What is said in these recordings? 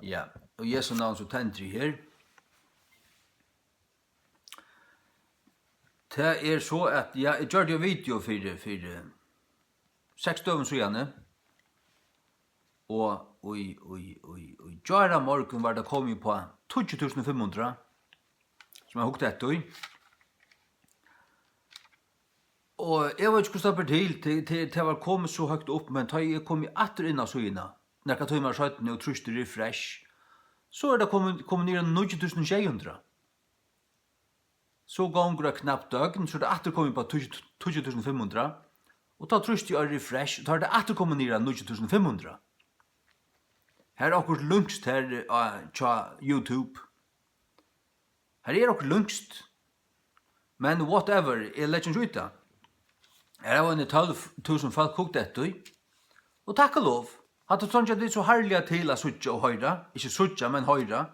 Ja, og Jesu navn så tentri her. Det så at jeg gjør det video for 6 døgn siden. Og i gjøra morgen var det kommet på 20.500, som jeg hukte etter. Og jeg vet ikke hvordan det til var kommet så høyt opp, men da jeg kom atter inn av søgene, når jeg tog meg 17 og trustet refresh, så det kommet ned 90.600. Så ganger det knapt døgn, så det atter kommet på 20.500, og da trustet jeg refresh, da det atter kommet ned 90.500. Her akkurat lungst her på YouTube. Her akkurat lungst. Men whatever, jeg lett ikke ut det. Her var en 12.000 folk kokt etter. Og takk og lov. At det sånn at det så herlig til å suttje og høyre. Ikke suttje, men høyre.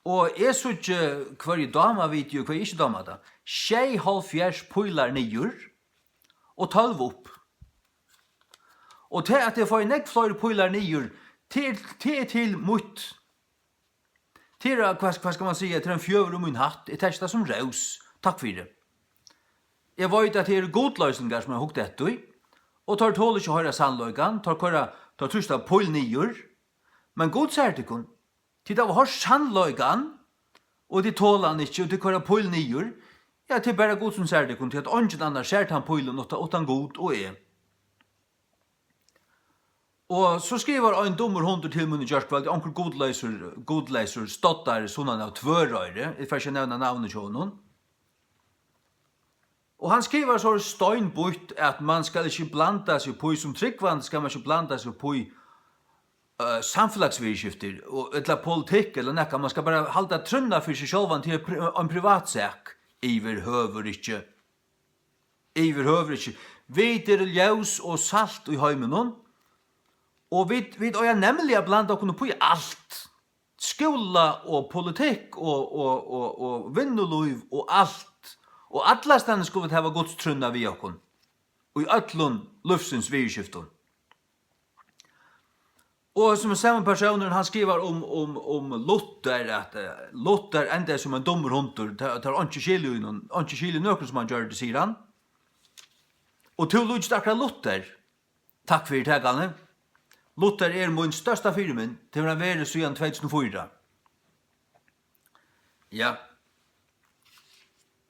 Og jeg suttje hver dama-video, hver ikke dama da. 6,5 pøyler nyer, og 12 opp. Og til at jeg får nekk flere pøyler nyer, til mot, til, hva skal man si, til en fjøver min hatt, jeg tar det som raus. Takk for det. Jeg vet at det godløsninger som jeg hukte etter, og tar tål ikke høyre sannløygan, tar trusta pøyl nyer, men god sier det kun, til det var sannløygan, og de tål han ikke, og de kører pøyl nyer, ja, til bare god som sier det kun, til at ånden annar sier han pøylen, og han god og er. Og så skriver en dommer hundur til munn i Gjørskvald, onkel godleiser stottar sånn av tvørøyre, jeg får ikke nevne navnet til honom. Og han skriver så støynbort at man skal ikke blanda seg på, som tryggvann skal man ikke blanda seg på samfunnsvirskifter, eller politikk, eller nekka. Man skal bare halda trunna for seg selv til en privatsak. Iverhøver ikke. Vi ljus og salt i heimen, og vi er nemlig blanda okkur på alt. Skola og politikk og vinnuluiv og alt. Og alla stedene skulle vi hava Guds trunna vi okkur. Og i öllun lufsins virskifton. Og som samme personer, han skriver om Luther, at Luther enda som en dommer hundur, tar ikke skilje nøkken som han gjør det, sier han. Og til lujt akkurat Luther, takk for det, Galne. Luther min størsta firmen, til han være siden 2004. Ja.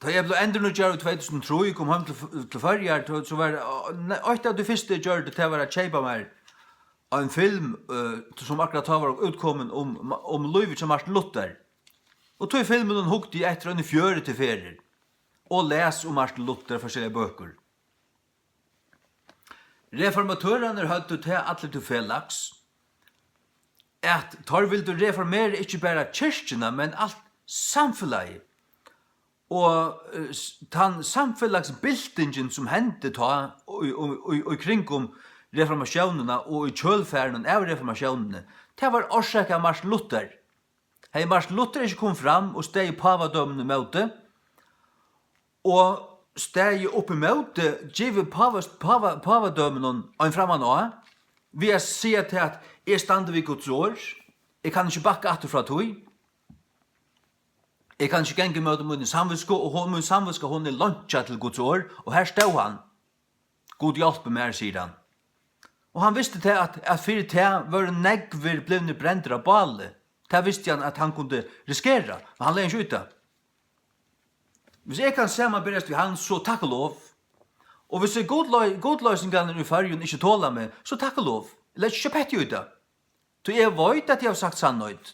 Da jeg ble enda noe gjør i 2003, jeg kom hjem til førjar, så var et av de første gjør det til å være kjeipa meg en film som akkurat var utkommen om livet som Martin Luther. Og tog filmen og hukte i etter en fjøre til ferier, og les om Martin Luther forskjellige bøker. Reformatørene hadde til alle til felags, at tar vil du reformere ikke bare kyrkjene, men alt samfunnet. Og den samfunnsbildingen som hendte ta og kring om reformasjonene og i kjølfærene av reformasjonene, det var årsaket av Martin Luther. Hei, Martin Luther ikke kom fram og steg i pavadømmene med det, og steg opp i møte, givet pavadømmene en framan av, vi har sier til at jeg stander ved Guds år, jeg kan ikke bakke atter fra tog, jeg kan ikke genge møte min samviske, og min samviske hun lunsja til Guds år, og her stod han. God hjelpe meg, sier han. Og han visste til at fyrir til var negver blivne brender av bale. Det visste han at han kunne riskere, men han leie ikke ut det. Hvis jeg kan se meg berest ved han, så takk og lov. Og hvis jeg godløsningene i fargen ikke tåler meg, så takk og lov. Jeg leie ikke pett ut det. Så jeg vet at jeg har sagt sannhøyt.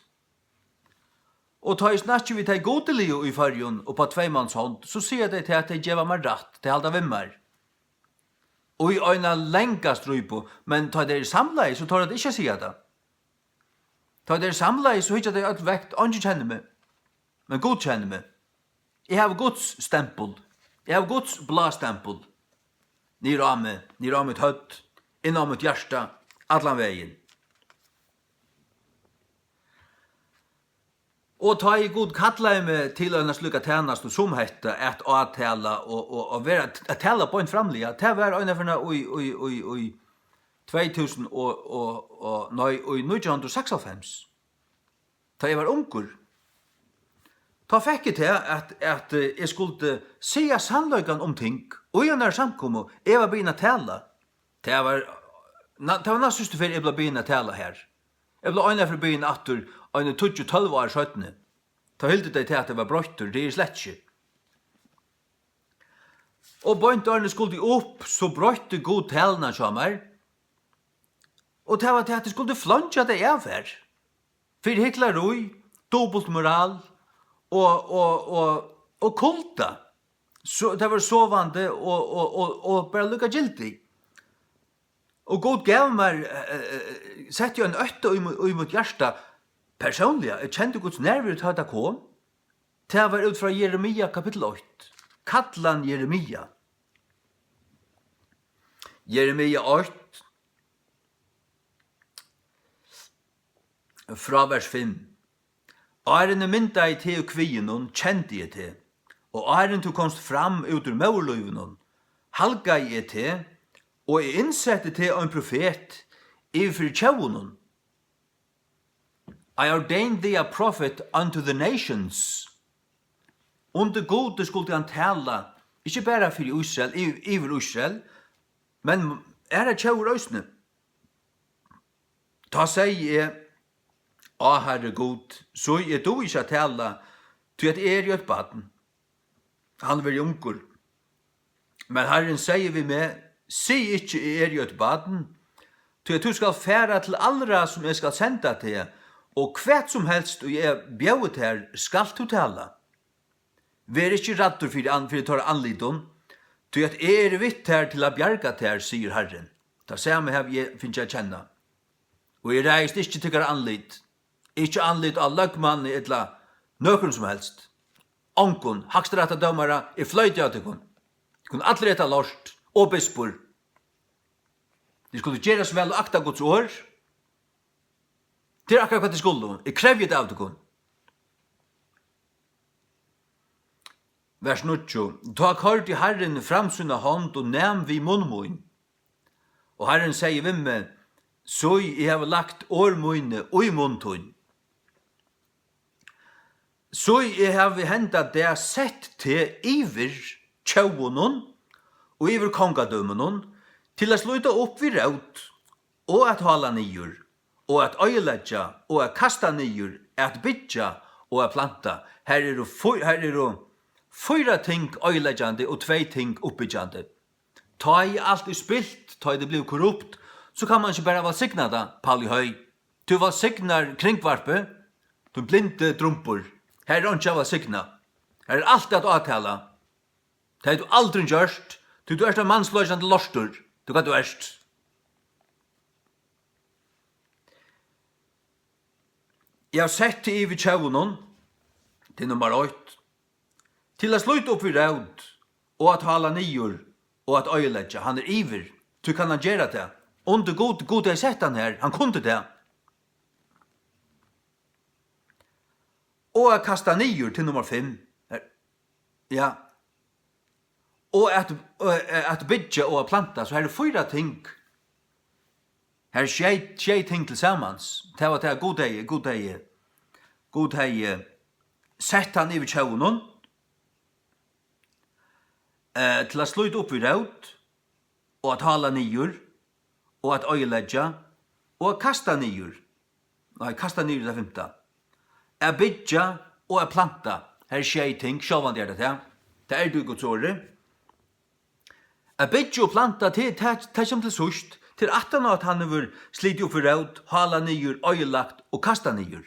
Og ta jeg snakker vi til godelige i fargen og på tveimanshånd, så sier jeg til at jeg gjør meg rett til halda vimmer. Og i øyne lengast røy på, men ta dere samleie, så tar jeg det ikke å si det. Ta dere samleie, så hittar det alt vekt, andre kjenner meg, men god kjenner meg. Jeg har Guds stempel, jeg har Guds blastempel. Nir av mitt høtt, inn av mitt hjärsta, allan veien. Og ta I god kalla meg til en slukka tjänast og som hette at avtala og være at tala på en framliga. Det var en av oi 2000 og nei, og i 1996. Da jeg var unger. Da fikk jeg til at jeg skulle se sannløygan om ting, og jeg når samkommet, jeg var begynner å tale. Det var næst siste fyrir jeg ble begynner å tale her. Jeg ble øyne for begynner atter, øyne 12 år 17. Da hilde det til at det var brøyter, det er slett ikke. Og bøyntørene skulle de opp, så brøyte god talene som er. Og det var til at de skulle flansja det av her. For hykleroi, dobbeltmoral og kulta. Så det var sovande og bare lukka gildig. Og god gav meg, sett jo en øtte i mot hjärsta personlig. Jeg kjente Guds nerver til at det kom. Det var ut fra Jeremia kapittel 8. Kallan Jeremia. Jeremia 8. Fra vers 5. Arene mynda I til kvinnen, kjente jeg til. Og aren du komst fram ut ur mørløyven, halga jeg til, og jeg innsette til en profet I for tjaunen. I ordained thee a prophet unto the nations. Under gode skulle han tala, ikke bare for Israel, iver Israel, men det tjaur øysene. Ta sier jeg, Herre god, så du ikke tala, til at jeg jo et baden. Han var ungur. Men Herren sier vi med, si ikke jeg jo et baden, til at du skal færa til allra som jeg skal senda til, og hvert som helst og jeg bjauet her, skal du tala. Vær ikke raddur for tar anlidon, til at jeg vitt her til å bjarga her, sier Herren. Da sier meg her, jeg finner jeg kjenne. Og jeg reist ikke til anlid, ikke anlid av løgmann etla nøkron som helst. Onkon, hakstrata dømara, fløyt av til kun. Kun alle retta lort, og bispor. De skulle gjeras vel og akta Guds år. Det akkurat hva de skulle. Jeg krev det av til kun. Vers 9. Da kort I Herren framsunna hånd og nem vi munnmoin. Og Herren sier vi med, så jeg har lagt årmoine og I munntoin. Så jeg har hentet det sett til iver tjauonon og iver kongadømenon til å sluta opp vid raut og at hala nyer og at øyeledja og at kasta nyer at bytja og at planta. Her fyra ting øyeledjande og 2 ting oppbyggjande. Ta I alt spilt, ta I det blir korrupt, så kan man ikke bare valsigna det, Pauli Høy. Du valsignar kringvarpe, du blinde drumpor. Her ikke av signa. Her alt at avtala. Det du aldri gjørst. Du en mannsløsende lortur. Du kan du erst. Jeg har sett til Ivi Tjaunen, til nummer 8, til å slutte opp I raud, og at hala nyer, og at øyeledja. Han iver. Du kan han gjøre det. Under god jeg sett han her. Han kunne det. Og at kasta nyer til nummer 5. Ja. Og at bygge og planta, så her 4 ting. Her 6 ting til sammans. Det var det god deg sett han I tjaunen, til å slutt opp I raut, og at hala nyer, og at øyeledja, og at kasta nyer. Nei, kasta nyer det 5. Jeg bygja og jeg planta. Her 6 ting, sjåvan det det. Det du Guds åre. Jeg bygja og planta til som til sørst, til at han har slitt opp I raut, hala nyer, øyelagt og kasta nyer.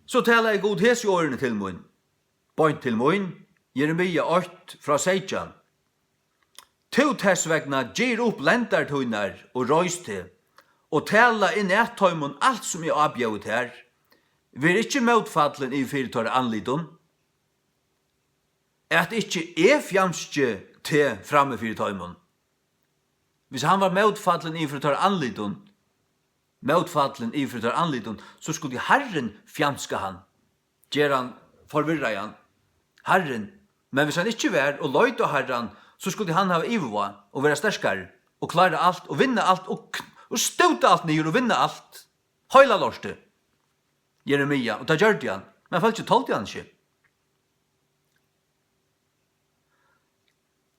Så taler jeg god hes I årene til mun. Bønt til mun, Jeremia 8 fra 16. To tessvegna gir opp lendartøynar og røyste, og tala inn tøymon alt som jeg avbjøvet her. Vi ikke motfallen I fyrtår anlidon. At ikke fjamske til framme fyrtøymon. Hvis han var motfallen I fyrtår anlidon, så skulle Herren fjamska han. Gjer han forvirra han. Herren, Men hvis han ikke var og løyde av Herren, så skulle han ha ivva og være sterskere, og klare alt, og vinne alt, og støte alt nyer, og vinne alt. Høyla lorste. Jeremia, og da gjør det han. Men folk ikke tolte han ikke.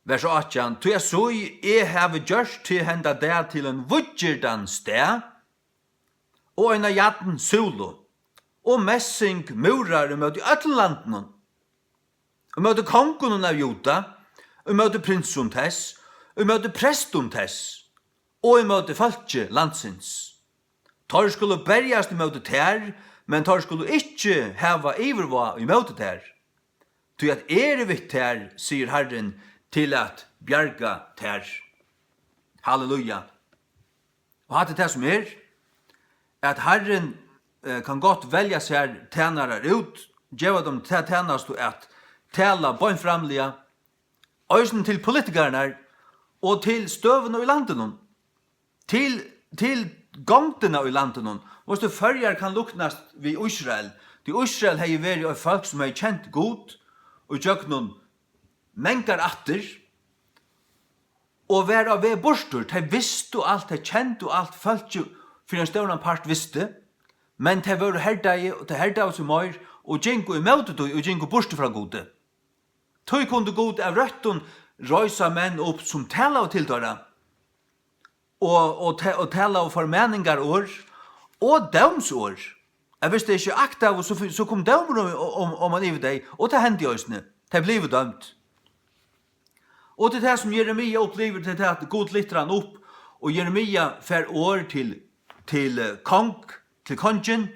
Vers 18. «Tu jeg så jeg have gjørst til henda der til en vudgerdan sted, og en av jatten solo, og messing murar møte øtlandene, og møte kongen av Juda, og møte prinsen tess, og møte presten tess, og møte falske landsins. Tar skulle bergast møte ter, men tar skulle ikke hava iverva i møte ter. Til at vitt ter, sier Herren, til at bjerga ter. Halleluja. Og hatt det som at Herren kan godt velja seg tjenere ut, gjøre dem til tjenest at tala bønnframlige, øysen til politikerne, og til støvene i landet, til gongtene i landet. Hvis du førjer kan luknast vid Israel, til Israel har vært av folk som har kjent god, og gjør noen mengar atter, og være av ved borstur, de visste alt, de kjente alt, folk for en større part visste, men de var herdaige, og de herdaige som mer, og gjenko i møtet, og gjenko borstur fra gode. Tøy kunde god av røtten røysa menn opp som tala og tiltøra, og tala og formeningar år, og dømsår. Jeg visste ikke akta, så kom dømmer om man i deg, og det hendte i øsne. Det ble dømt. Og det som Jeremia opplever til at god lytter han opp, og Jeremia fer år til kongen,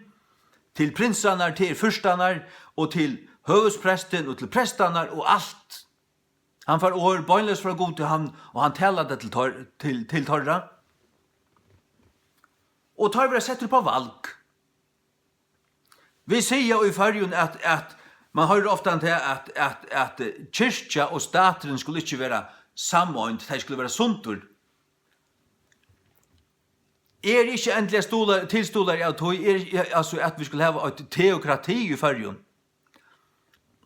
til prinsarna, til fyrstanar, og til høvespresten, og til prestanar, og alt. Han fer år bøgnløs fra god til han, og han taler det til torra. Og tar vi setter på valg. Vi sier i førjen at man hører ofte til at kyrkja og staten skulle ikke være samordnet, de skulle være suntur. Ikke endelig tilstoler av tog, altså at vi skulle ha et teokrati i førjen.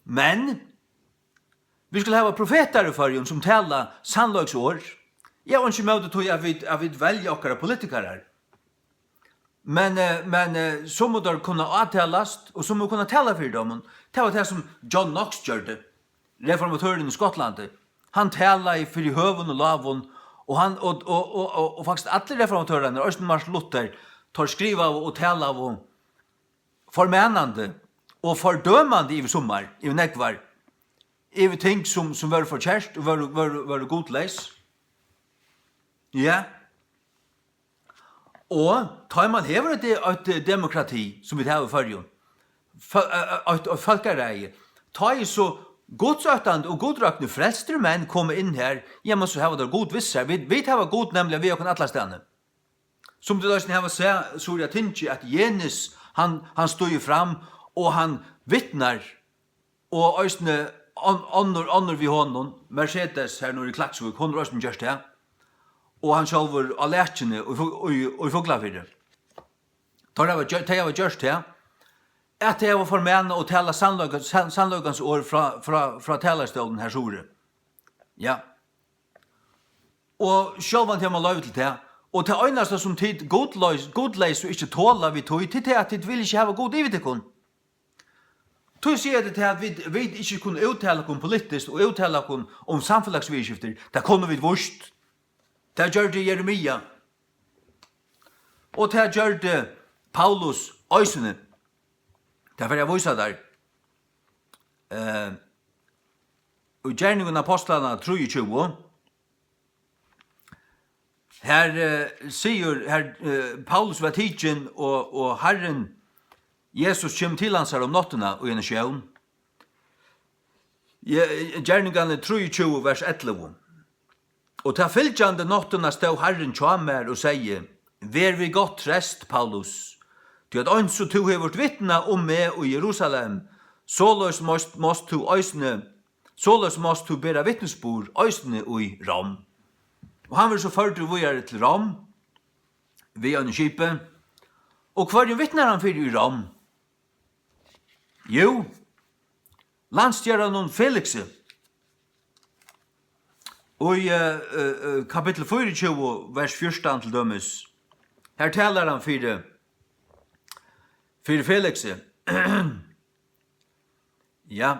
Men vi skulle ha profeter i førjen som taler sannløksår. Jeg har ikke med tog at vi velger okkara politikere her. Men så må de kunne avtalast, og så må de kunne tala for dem. Det var det som John Knox gjorde, reformatøren i Skottland. Han tala for høven og lavon, og faktisk alle reformatørene, Øystein Martin Luther, tar skriva og tala av formenande og fordømande i sommar, i nekvar, i ting som var forkjærst og var godleis. Ja. Og tar man hever et demokrati som vi har i førjen, et folkereie, tar jeg så godsøttende og godrakne frelstre menn komme inn her, men så har det god visser. Vi har god nemlig vi har alle stedene. Som det løsning har sett, Surya Tinchi, at Jenis, han stod fram, og han vittnar, og østene ånder vi hånden, Mercedes her når i Klaksvik, hun røsten gjørst det, og han selv var alertjene og i Foglafyrre. Det var gjørst det, at jeg var formene å tale sannløkens år fra talerstålen her Sore. Ja. Og selv om jeg må løy til det, og til øyneste som tid godleis og ikke tåler vi tog, til det at vi vil ikke ha god i vitekon. Tog sier det til at vi ikke kunne uttale oss politisk og uttale oss om samfunnsvirkskifter. Det kunne vi vurst. Det gjør det Jeremia. Og det gjør det Paulus øysene. Det får jeg vise der. Og gjerningen av apostlene 23, her sier Paulus var tidsen, og Herren Jesus kommer til hans her om nottene og en sjøen. Gjerningene 23, vers 11. Og til fylgjande nottene stod Herren tjamer og sier, «Vær vi godt trest, Paulus, til at ønsk og to har vært vittne om meg og Jerusalem, såløs måst du bære vittnesbord, øysene og i Rom.» Og han vil så førte vi til Rom, via en skipet, og hva vittner han for i Rom? Jo, landstjæren Felix, Og i kapitel 24, vers 14 til dømes, her taler han for Felix. Ja.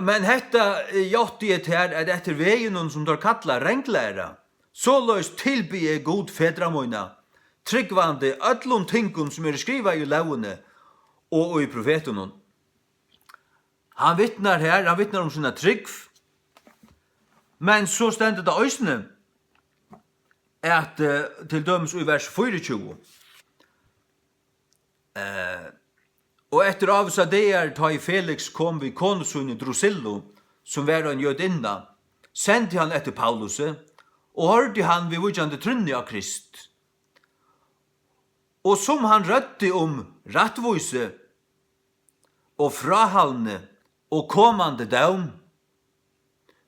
Men hetta jottiet her er etter veien som dere kallar renglæra. Så løs tilby jeg god fedramøyna, tryggvande öllum tingum som skriva i lovene og i profeten. Han vittnar her, han vittnar om sina tryggv, men så stendet det øysene at til dømes i vers 24. Og etter avsa det ta i Felix kom vi konsunen Drusillo, som var en jødinna, sendte han etter Paulus, og hørte han vi vujande trunni av Krist. Og som han rødde om rattvise og frahalne og komande daum,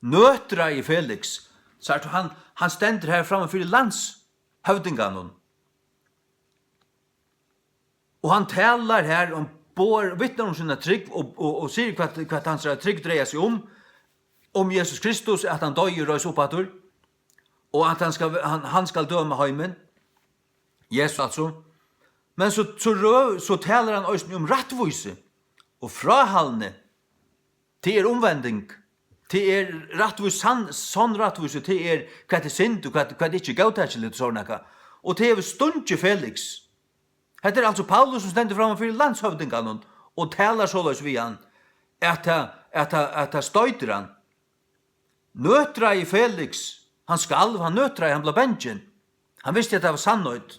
nøtra i Felix, så han stender her framme for landshøvdinganon. Og han talar her om vittnar om sina trygg og sier hva hans trygg dreier seg om Jesus Kristus, at han døy og røys oppadur, og at han skal dø med heimen, Jesus altså. Men så talar han også om rattvise og frahalne, til omvending, til rattvise, sånn rattvise, til hva det synd og hva det ikke gautakelig til sånn ekka. Og til stundje Felix. Hetta er altså Paulus som stender fram for landshøvdingan og talar såleis vi han, at støyter han. Nøtra i Felix, han skalv, han nøtra i, han ble benchen. Han visste at det var sannøyd.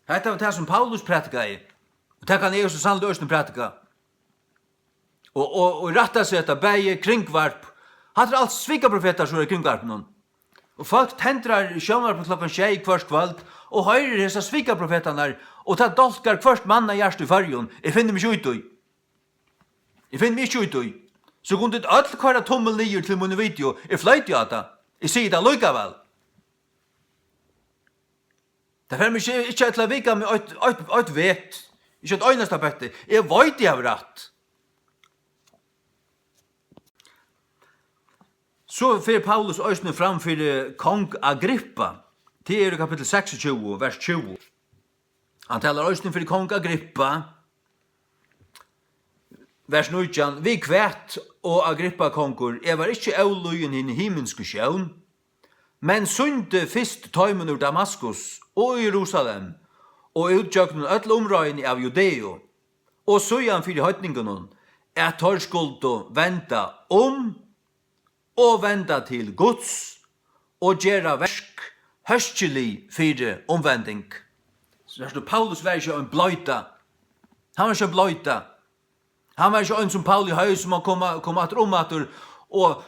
Hetta var det som Paulus pratika i. Og det kan jeg også sannlig østen pratika. Og ratta seg etter beie kringvarp. Han alt svikaprofeter som kringvarp noen. Og folk tendrar sjøvnar på klokken 6 kvart kvalt, og høyrer hessa svikaprofeterne, og ta dolkar kvart manna hjärst i fargen. Jeg finner mig ikke ut. Jeg finner mig ikke ut. Så kunne det alt kvar tommel nyer til min video. Jeg fløyt jo at det. Jeg sier det lukkavel. Det fer mig ikke til å vika med et vet. Ikke et øyneste bette. Jeg vet jeg har rett. Så fer Paulus øysene fram for kong Agrippa. Det er kapitel 26, vers 20. Han talar øysene for kong Agrippa. Vers 19. Vi kvært og Agrippa kongur, jeg var ikke avløyen i himmelske sjøen, men sunde fyrst tøymen ur Damaskus og Jerusalem, og utjøknen ødel omrøyene av Judeo, og søyan fyrir høytningen, at tar skuldo venda og venda til Guds, og gjera versk høstjelig fyrir omvending. Så Paulus var ikke en bløyta. Han var ikke en bløyta. Han var ikke en som Paul i høy som han kom atter og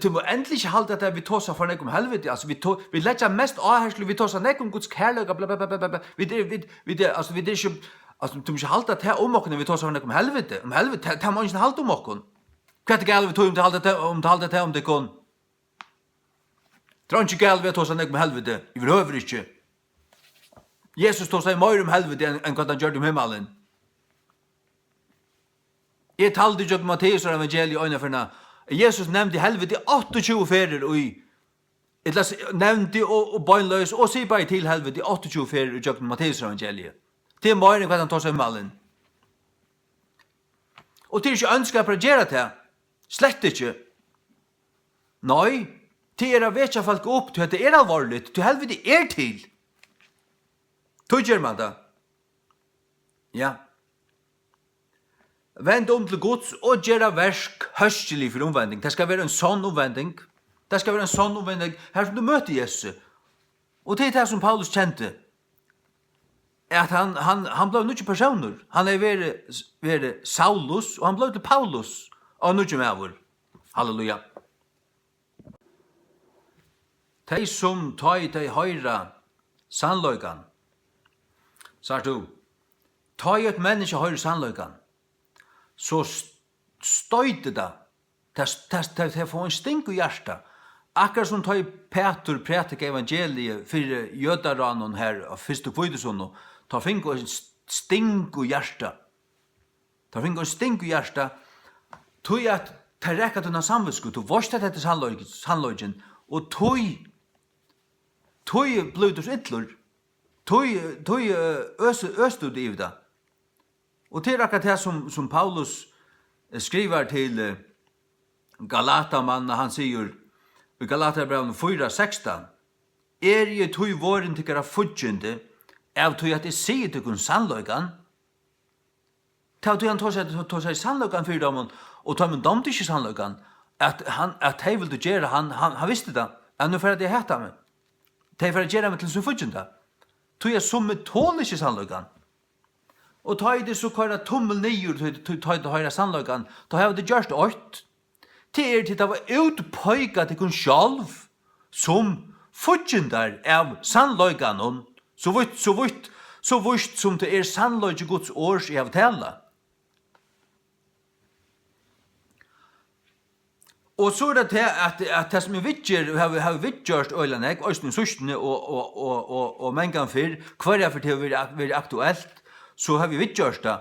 til må endelig ikke halte at vi tåsa for nek om helvete. Altså, vi letja mest avherslu, vi tåsa nek om Guds kærløk, vi er ikke, altså, du må ikke halte at her om okken vi tåsa for nek om helvete. Om helvete, det må ikke halte om okken. Hva er det gale vi tog om det her om det kon? Det er ikke gale vi tåsa nek om helvete, vi behøver ikke. Jesus tåsa i mer om helvete enn hva han gjør om himmelen. Jeg talte jo Matteus og evangeliet øyneferna. Jesus nevnte helvete 28 ferier og nevnte og bøgnløs og sier bare til helvete 28 ferier i jøkken Matteus og evangeliet. Det er mer enn hva han tar seg himmelen. Og det er ikke ønsker for å gjøre det. Slett ikke. Nei, det er å vekja folk opp til at det er alvorlig, til helvete er til. Tog gjør man det. Ja. Vend om til Guds og gjøre versk høstelig for omvending. Det skal være en sånn omvending. Det skal være en sånn omvending her som du møter Jesus. Og det er det som Paulus kjente. At han ble nødvendig personer. Han er vært Saulus, og han ble til Paulus. Og nødvendig med vår. Halleluja. De som tar i høyre sannløygan. Så du, tar i et menneske høyre sannløygan. Så støyte det. Det får en stink i hjertet. Akkurat som tar Peter prætik evangeliet for jødaranen her av første kvidesunnen, tar fink en stink i hjertet. Tar fink en stink i hjertet. Tog at ta rekka dina samvisku, du vorst at dette sannløgjen, og tøy blod du ytlur, tøy østud i det. Og til akkurat det som Paulus skriver til Galatamann, han sier i Galaterbrevn 4:16, jeg tøy våren til kara fudgjende, av tøy at jeg sier til kun sannløgjen, ta tøy han tar seg sannløgjen for dem, og tar man dom til ikke sannløgjen, at hei vil du gjøre, han visste det, at nå for at jeg heta meg. Det for at gjøre meg til sin fudgjende. Tøy jeg som tål ikke sannløgjen. Og ta i det så kvar tommel nyer, ta i det høyre sannløgjen, ta har det gjørst ått. Til til det var utpøyga til kun sjálv, som fudgjendar av sannløgjen, så vidt som det sannløgjen Guds års i av tala. Og så det til at det som vittjer, har vittgjørst øylanek, øysten sørstene og mengan fyr, hver for til å være aktuelt, så har vi vittgjørst det.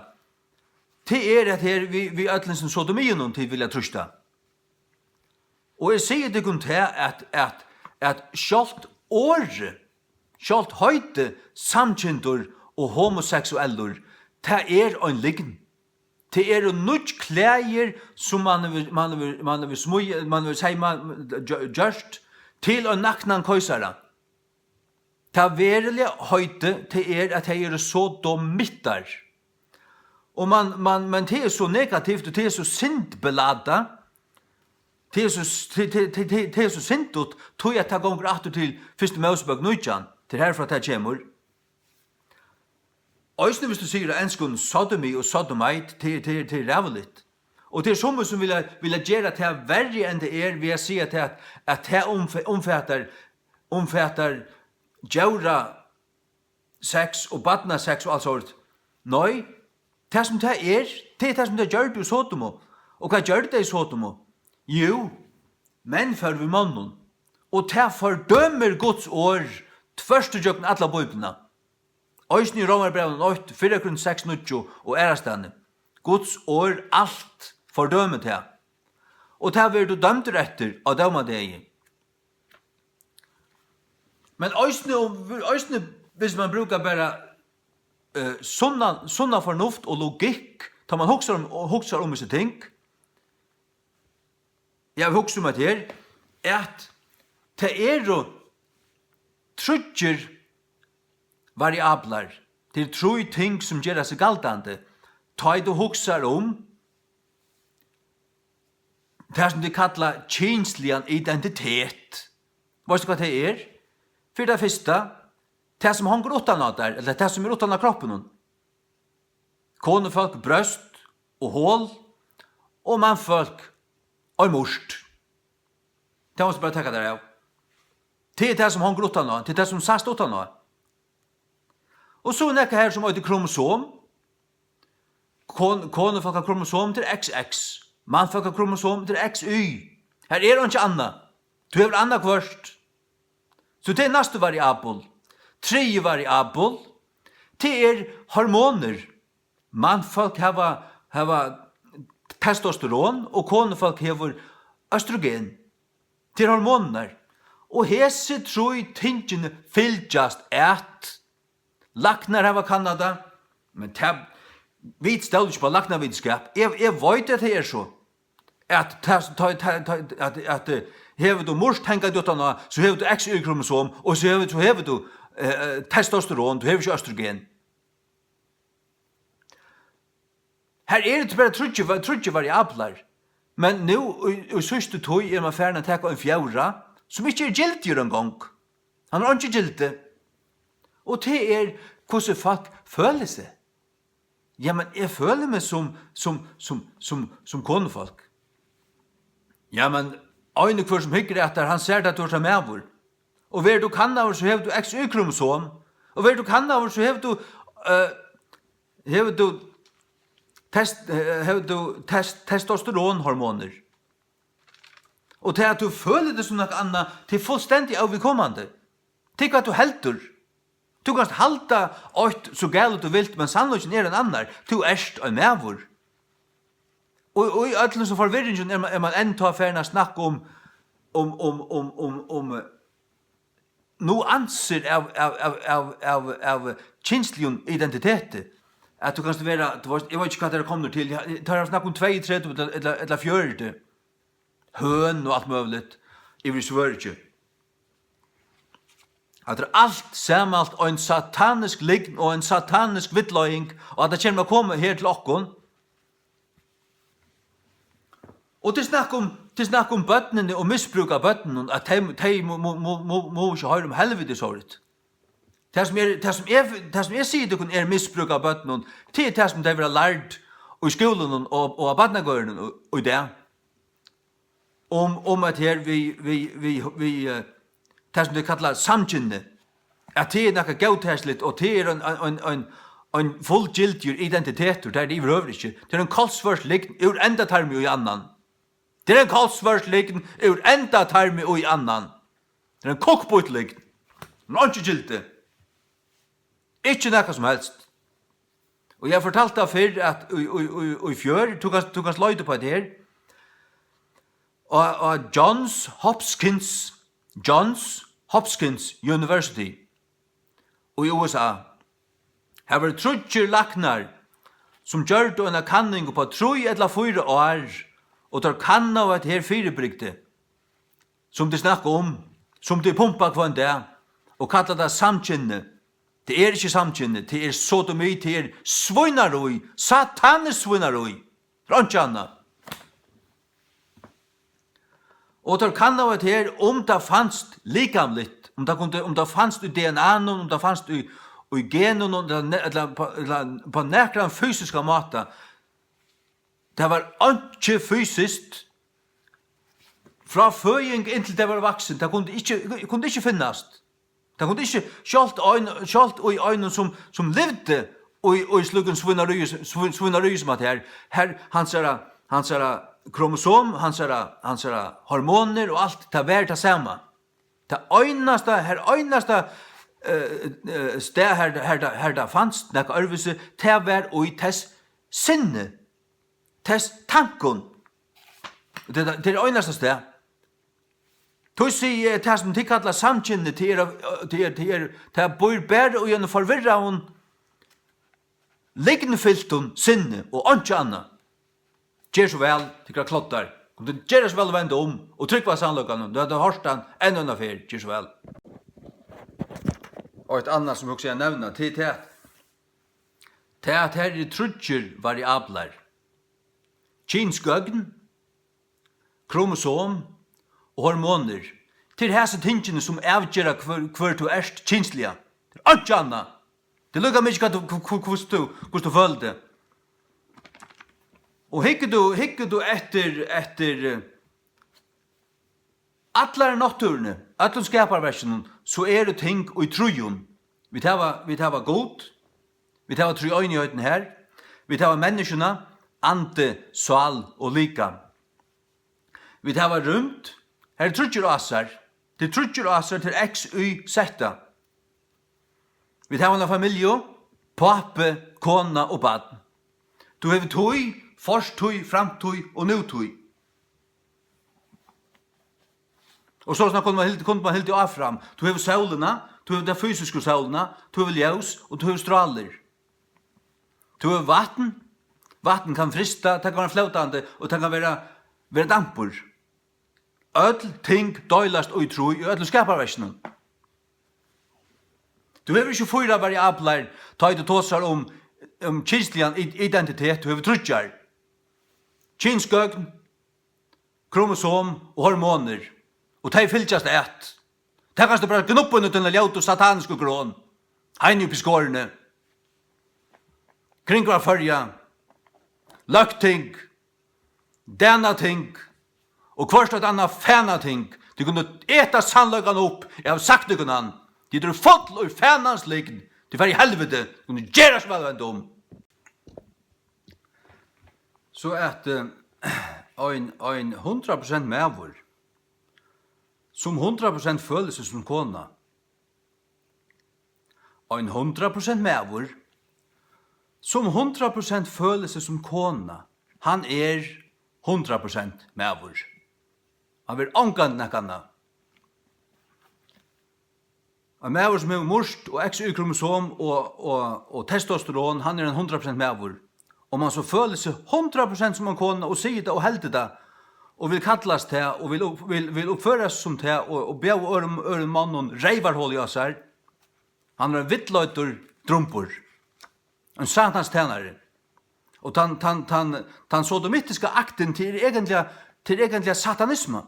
Til at her vi ætlensen sodomien til vilja trusta. Og jeg sier det kun til at sjalt åre, sjalt høyte samkjentor og homoseksueller, det en lign. Det jo nødt klæger som man vil si gjørst til å nakna køysara. Det verilige høyte til at det så domittar. Og man det så negativt, og det så sintbelada, det så sintot, tog jeg ta gonger atter til 1. Mosebok 9, til herfra det kommer. Øysene hvis du sier at enskund sodomi og sodomite til ræveligt. Og det som som vil gjøre til verre enn det vil jeg si at det omfatter djaura sex og badna sex og alt sånt. Nei, det som det det som det gjør du i Sodomo. Og hva gjør det i Sodomo? Jo, menn for vi mannen. Og det fordømmer Guds år tvørst og jøkken alle bøyblene. Øysen i Romerbrevnen 8, 4:6 og ærastane. Guds år alt fordømmer det. Og det vil du dømt etter av døma deg. Men øysen, hvis man brukar bare sånne fornuft og logikk, tar man hokser om disse ting, jeg hokser om at her, at det jo trutjer variabler, det tro ting som gjør seg galtande, ta i du hokser om det som de kallar tjenslian identitet. Vet du hva det For det første, det som hanger utan av der, eller det som utan av kroppen. Konefolk, brøst og hål, og mannfolk og morst. Det måste bare tenke der av. Det det som hanger utan av, det det som sast utan av. Og så nekka her som heter kromosom. Konefolk har kromosom til XX. Mannfolk har kromosom til XY. Her det ikke anna. Du har anna kvørst. Så det neste variabel. Tredje variabel. Det hormoner. Mannfolk har testosteron, og konefolk har østrogen. Det hormoner. Og hese tror jeg tingene fylltjast at laknar hava Kanada, men vi stod ikke på laknarvitenskap. Jeg vet at det så. At hever du morst henga duttana, så hever du XY-kromosom, og så hever du testosteron, du hever ikke østrogen. Her det bare trudje variabler, men nu i sørste tog man ferdig å ta en fjæra, som ikke gildt en gang. Han ikke gildt. Og det hvordan folk føler seg. Ja, men jeg føler meg som konefolk. Ja, men øyne hver som hykker etter, han ser at du er med vår. Og hver du kan av, så hever du XY-kromosom. Og hver du kan av, så hever du testosteronhormoner. Og til at du føler det som noe annet, til fullstendig avvikommende. Til at du helter. Du kan halta åt så galt du vilt, men sannolikken en annan. Du erst en medvor. Och i ödlen så förvirringen är man ändå färna snack om nuanser av känsliga identiteter. Att du kanske vara jag vet inte vad det kommer till. Tar snack om 2 3 eller 4 hön och allt möjligt i Sverige. Att det allt samalt och en satanisk lign och en satanisk vittlöjning och att det kommer komma här till okkon. Och till snack om bötnen och missbruk av bötnen att de må inte höra om helvete såret. Det som jag sier det er missbruk av bötnen till det som de har lært i skolan och av badnagården och det. Om att här vi det som det kallar samkynne, at det er noe gautæsligt, og det er en fullgiltig identitet, og det er det i øvrigt ikke. Det er en kolsførsliggen ur enda tarmi og i annan. Det er en kolsførsliggen ur enda tarmi og i annan. Det er en kokbutliggen. Men ikke gilte. Ikke noe som helst. Og jeg fortalte før at i fjør, du kan sløyde på det her, og Johns Hopkins University i USA. Her var trutjer laknar som gjør en kanning på 3 eller 4 år og tar kanna av et her firebrygte som de snakker om, som de pumpa på en dag og kallar det samkynne. Det er ikke samkynne, det er sodomi, det er svinaroi, satanisk svinaroi. Ronjana. Og tar kanna av et her det fanst likamligt, om det fanst i DNA, om det fanst i genen, eller på nekran fysiska måter. Det var ikke fysiskt fra føying inntil det var vaksen. Det kunne ikke finnast. Det kunne ikke kjalt i øynene som levde i slukken svinnarøy som at her hans kromosom, hans hormoner og alt, det var det samme. Det øyneste sted her det fanns, nekka ørvise, det var i tess sinne, tess tankon. Det er øyneste sted. Du sier det som de kallar samkynne, det bor bare og gjennom forvirra hun lignfylton sinne og ikke annet. Gjør så vel, tykker klottar. Det gjør så vel å vende om og trykk på sannløkene. Du hadde hørt den enda en affær, gjør så vel. Og et annet som også jeg nevner, det er at her er trutjer variabler. Kinskøgn, kromosom og hormoner. Til hese tingene som avgjør hver du erst kinslige. Det er ikke annet. Det lukker meg ikke hvordan du føler det. Og hikker du etter atler naturene, atler skaparversjonen, så er det ting i trojon. Vi tar god, vi tar tro øyne i høyden her, vi tar menneskene, ante, sval og lika. Vi tar rundt, her er trutjer og asser, det er trutjer og asser til x, y, z. Vi tar en familie, pape, kona og bad. Du har tøy, forstøy, framtøy og nutøy. Og så kunne man helt av fram. Du har sølene, du har den fysiske sølene, du har ljøs og du har straler. Du har vatten. Vatten kan frista, det kan være flautande og det kan være dampur. Öll ting døylast og i tro i öll skaparversjonen. Du har ikke 4 variabler, ta i det tåsar om kinslian identitet, du har trutjar. Kinskøgn, kromosom og hormoner. Og de fylltjast et. De kan du bare gnuppen ut denne ljøt og sataniske grån. Heini oppi skårene. Kring hver førja. Løkting. Dena ting. Og hver støtt anna fæna ting. Du kunne eta sannløkene opp. Jeg har sagt det kunnan. De er fotl og fænans liggen. Du fer i helvete. Du kunne gjøre som velvendt om. Så at ein 100% medvur som 100% føler seg som kona. Ein 100% medvur som 100% føler seg som kona. Han 100% mævur. Han vil ångan nekkanna. En mævur som har mørst og XY-kromosom og testosteron, han en 100% mævur. Og man så føler seg 100% som en kone og sier det og helder det, og vil kallas til, og vil oppføres som til, og be øren mannen reivarhål i oss her. Han en vittløyter drumpur. En satans tænare. Og den sodomitiske akten til egentlig satanisme.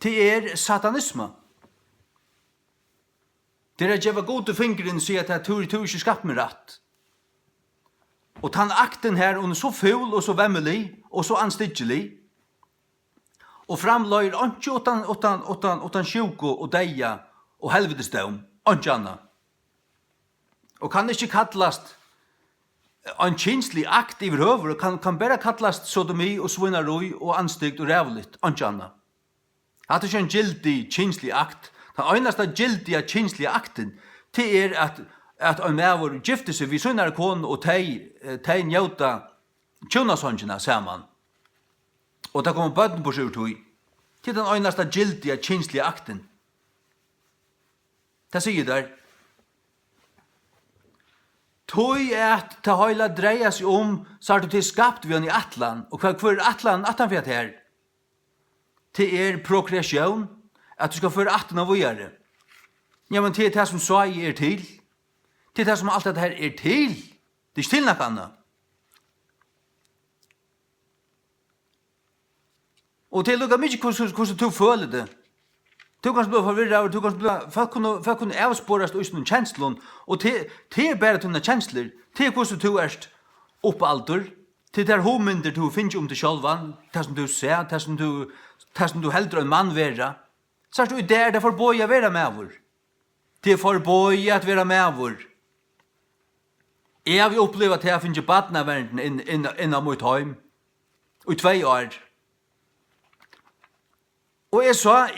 Til satanisme. Det å gjøre gode fingeren og si at jeg tror ikke skapt meg rett. Og den akten her, hun så ful og så vemmelig og så anstiggelig. Og framløyer ikke utan sjuko og deia og helvedesdøm, ikke annet. Og kan ikke kallast en kinslig akt i høver, kan bare kallast sodomi og svinnaroi og anstigt og rævligt, ikke annet. Det er ikke en gildig kinslig akt. Den eneste gildige kinslige akten til at en mævur gifter seg vi sønner kone og teg njauta tjonasongina saman. Og det kommer bøtten på sjurtui. Til den eneste gildige kinslige akten. Det sier der. Tøy at ta høyla dreia seg så er du til skapt vi han i atlan. Og hva er atlan for her? Til prokreasjon, at du skal føre atten av vågjere. Ja, men til det som sa jeg til. Til det som alt dette her til. Det er ikke til noe annet. Og til lukka mykje hvordan du føler det. Du kan bli forvirret, folk kunne avspårast ut noen kjenslun, og til bare tunne kjensler, til hvordan du erst oppaldur, til der hominder du finner om deg sjálvan, det som du ser, det som du heldur en mann vera, så er du der det får bøy å være mævur. Det får bøy at være mævur. Jeg har opplevd at jeg finner badnaverden innan mot heim, og i 2 år. Og jeg så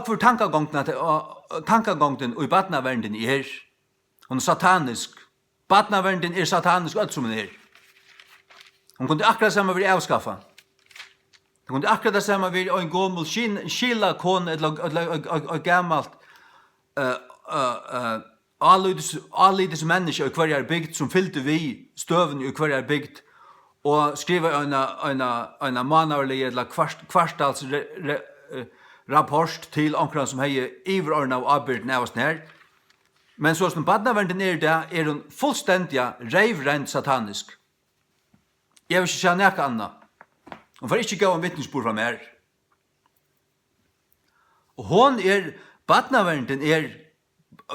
hvor tankegangen og i badnaverden er. Hun er satanisk. Badnaverden er satanisk, alt som hun er. Hun kunne akkurat sammen være avskaffa. Det kunne akkurat det samme være en gommel skila kone, eller gammalt anlides menneske i hver bygd som fylte vi støven i hver bygd og skriver en manavlig eller kvartals rapport til omkring som hei iverordna og avbyrden av oss her. Men så som badnaverden er det, er hun fullstendig reivrent satanisk. Jeg vil ikke se nekka anna. Hun får ikke gå en vittnesbord fra mer. Og hon badnaverden er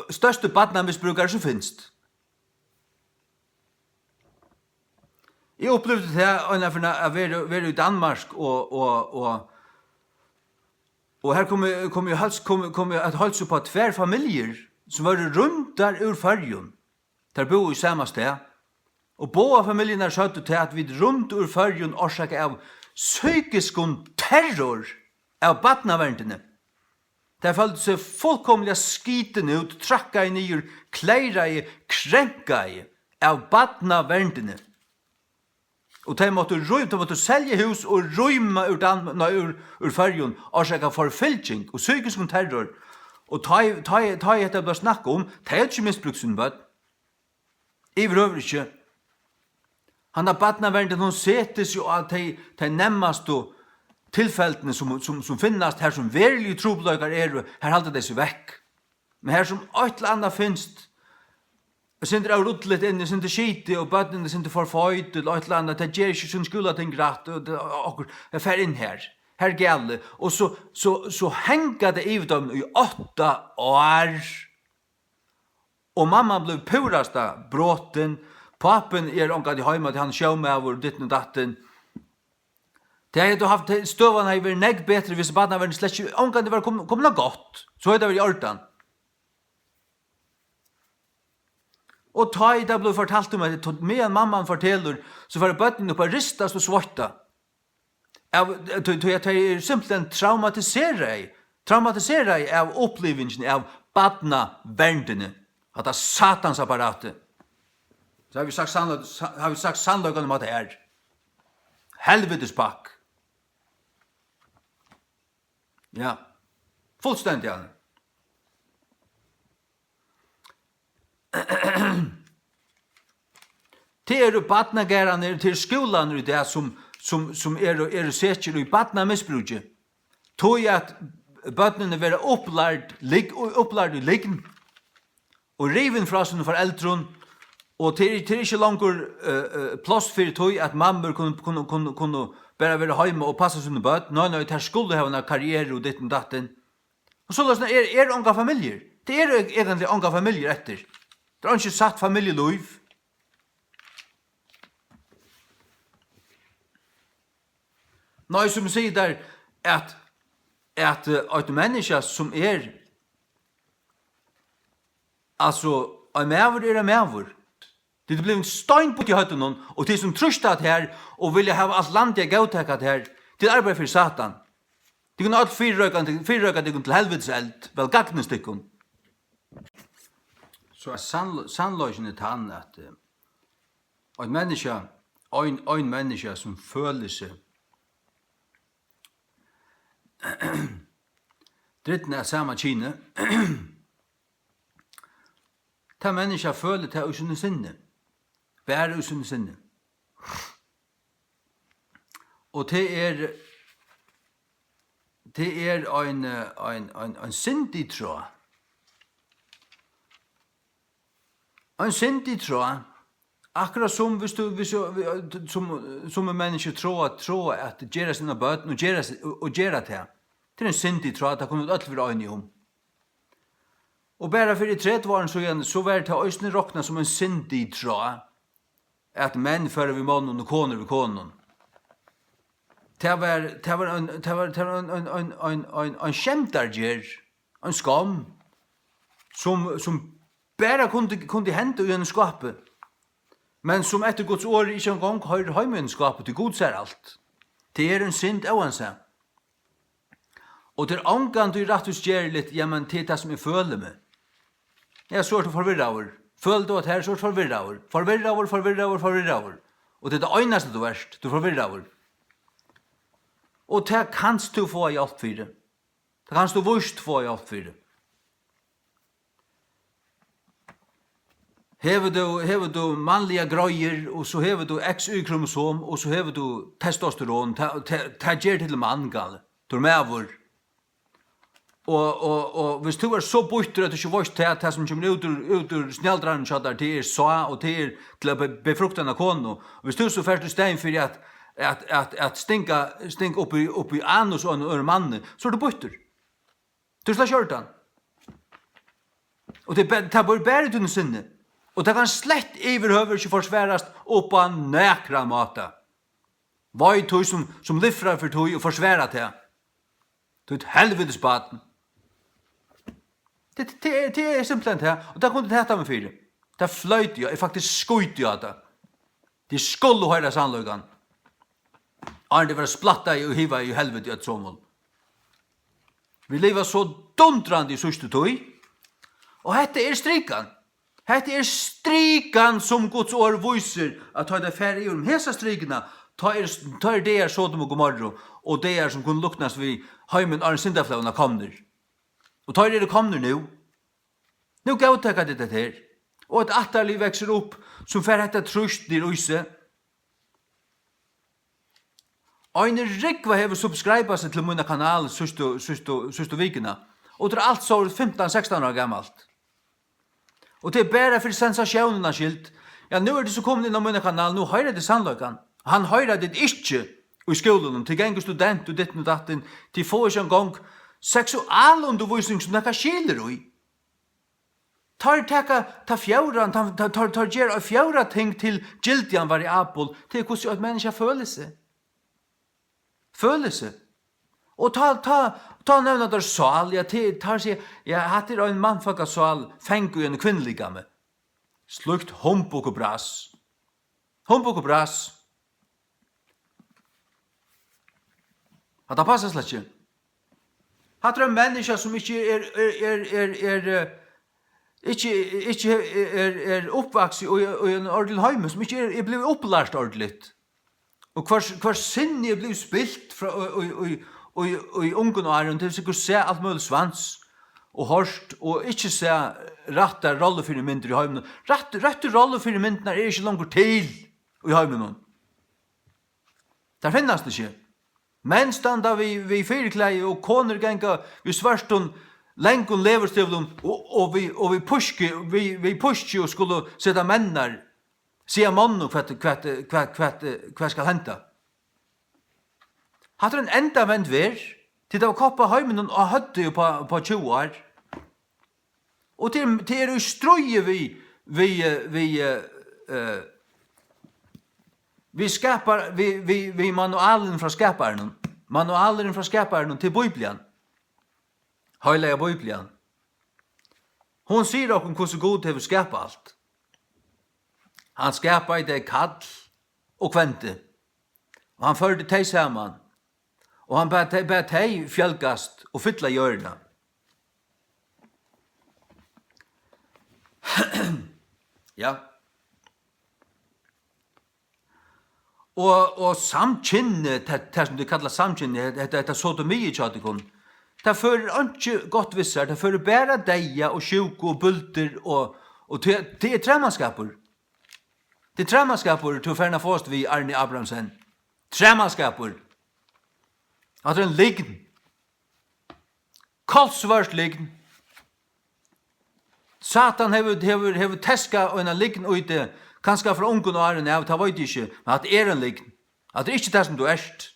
største badnamisbrukere som finst. Jeg opplevde det å være i Danmark og her kom jeg et halse på 2 familier som var rundt der ur Førjun. Der bo i samme sted. Og båda familiene skjøtte til at vi rundt ur Førjun årsak av psykisk terror av badnaverdene. De følte seg fullkomlig skiten ut, trakka i nyer, kleira i, krenka i av badnaverdene. Og de måtte selge hus og røyma ur Førjun årsak av forfylking og psykisk terror. Og ta jeg etter å snakke om, de er ikke misbrukt sin bøtt. I vrøver ikke. Han har badnaverden, hun setes jo av de nemmeste tilfeltene som finnes her som verilige trobløyker her halter det seg vekk. Men her som et eller annet finnes, sinter av ruttlet inn, sinter skite, og bøttene sinter forføyt, eller et eller annet, det gjør ikke sin skulda ting rett, og jeg fer inn her gale, og så henga det i dem i 8 år, og mamma ble purasta bråten, papen omgad i heima til han sjåmæver, ditten og datten. Det har jeg haft støvan har vært negg bedre hvis badna var slett ikke omgad det var kommet godt, så har det vært i ordan. Og ta i det ble fortalt meg, medan mamman forteller, så var det bøtten oppe ristas og svarta. Jeg er simpelthen traumatiseret av opplevingen av badna-verdene, at det er satansapparatet. Så har vi sagt sannløkene om at det er helvetespakk. Ja, fullständigt ja. Det badnagärarna till skolan i det som säker i badnamissbruket. Tog att barnen vara upplärd i liggen och riven fra sina föräldrar och det är inte längre plats för tog att mammor kunde bara vara hemma och passa sina barn. Nej, det skulle ha en karriär och ditt och datten. Och så är det unga familjer. Det är egentligen unga familjer efter. Det är inte satt familjeliv. Nej, som säger där att ett människa som alltså en mävor en mävor. Det blir en stein på till hötten och det som tröstat här och vill ha allt landet godtagat här till arbete för Satan. Det kan allt fyrröka det till helveteseld, väl gagnes det kun. Så sannlösen är han att en människa som føler sig dritten är samma kine. Ta människa føler det i sin sinne. Vær i sin sinne. Og det er en sindig tråd. En sindig tråd. Akkurat som hvis som en menneske tror at gjøre sine bøten og gjøre det. Det er en sindig tråd, det kunne alt være øyne om. Og bare for i 30 år så var det øyne råkna som en sindig tråd. At menn fører vi mannen og koner vi konen. Det var en skjemtarger, en skam, som bare kunne hente i en skapet, men som etter Guds år ikke en gang har heimenskapet til Gud ser alt. Det er en synd av han seg. Og det er angant du rett og skjer litt, ja, men det er det som jeg føler med. Jeg er svårt å forvirre over. Føler du at her er svårt forvirre over. Forvirre over. Og det er det eneste du verst, du forvirre over. Og det kanst du få hjelp for det. Det kanst du vurst få hjelp for det. Hever du mannliga grøyer, og så hever du XY-kromosom, og så hever du testosteron, det gjør til mann gale. Du er medvur. Og hvis du er så borter at du ikke vet det som kommer ut ur snjeldraren kjadder, det er så, og det er til å befrukte en kono. Hvis du så først stein for at stinka upp i anus og en manne, så er du borter. Du slår kjørt han. Og det er bare du sinne. Og det kan slett iverhøver ikke forsværast opp av nækra mata. Hva er tog som livrar for tog og forsværa til? Det er et helvetes baden. Det er simpelthen det. Og det kunne det heta med fire. Det fløyte jeg faktisk skøyte jeg det. De skulle høyre sannløygan. Arne det var splatta og hiva i helvete i et såmål. Vi lever så dundrande i sørste tog. Og dette er strikan. Hetta er strikan som Guds år viser at ta det færre i om hesa strikene, ta det er Sodom og Gomorra, og det er som kunne luknas vi heimen Arne Sindaflavna kommer. Og ta det kommer nu. Nu gautekka det her. Og et atterlig vekser opp som fer hetta trust i røyse. Ein rikva hever subscriba seg til mine kanal syste vikene. Og det er alt så 15-16 år gammalt. Og det er bare for sensasjonerna skilt. Ja, nu er det så kommet inn på min kanal, nu høyrer det sannløykan. Han høyrer det ikke i skolen, til gang student og ditt og datten, til få ikke en gang seksualundervisning som nekka skiler i. Ta fjauran, tar gjør fjauran ting til gildian variabel, til hvordan et menneske føler seg. Og ta nevna der sal, tar seg, hatt er en mannfaka sal, fengu en kvinnliga med. Slukt humbuk og brass. Hatt passa slett ikke. Hatt er en menneske som ikke er oppvaks i en ordentlig heime, som ikke er blevet opplært ordentligt. Og hver sinne er blevet spilt og i ungen og æren, til sikkert se alt mulig svans, og hørst, og ikke se rette rollefyrmynder i heimen. Rette rollefyrmynder er ikke langt til i heimen. Der finnes det ikke. Men standa vi fyrkleie, og koner genga, vi svarstun, lengon leverstøvlun, og vi puske og skulle sette mennar, sier mannen hva skal henta. Hatt en enda vent ver, til det var koppa heimen og høtte på 20 år. Og til er jo strøye vi skapar, vi manualen fra skaparen, til Bibelen. Heilige Bibelen. Hon sier okkur hvordan god til å skapa alt. Han skapar i det kall og kvente. Og han førte teg saman. Og han bæt teg fjölgast og fylla hjørna. Ja. Og samkynne, det som du kallar samkynne, det sodomi i tjatikon, det fører ikke godt visser, det fører bare deia og sjuk og bulter, og det er tremanskaper. Det er tremanskaper til å ferna fost vi Arne Abrahamsen. Tremanskaper. At det er en lign. Kolsvart lign. Satan hever teska og en lign ute, kanskje fra ungen og æren av, det vet jeg ikke, men at det er en lign. At det er ikke det som du erst.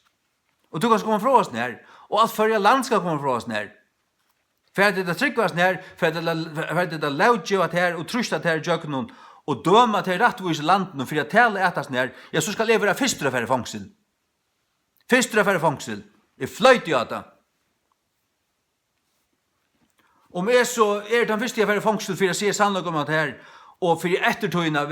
Og du kan komme fra oss nær, og alt førre land skal komme fra oss nær. Ferdig det tryggvast nær, ferdig det laudgjøvat her, og trustat her jøkken, og døma til rettvis landen, og for å tale etas nær, ja, så skal jeg være fyrst og færre fangsel. Fyrst og færre fangsel. Jeg fløyt i det. Om jeg så den første jeg færre fangsel, for å se sannlag om det her, og for ettertøyna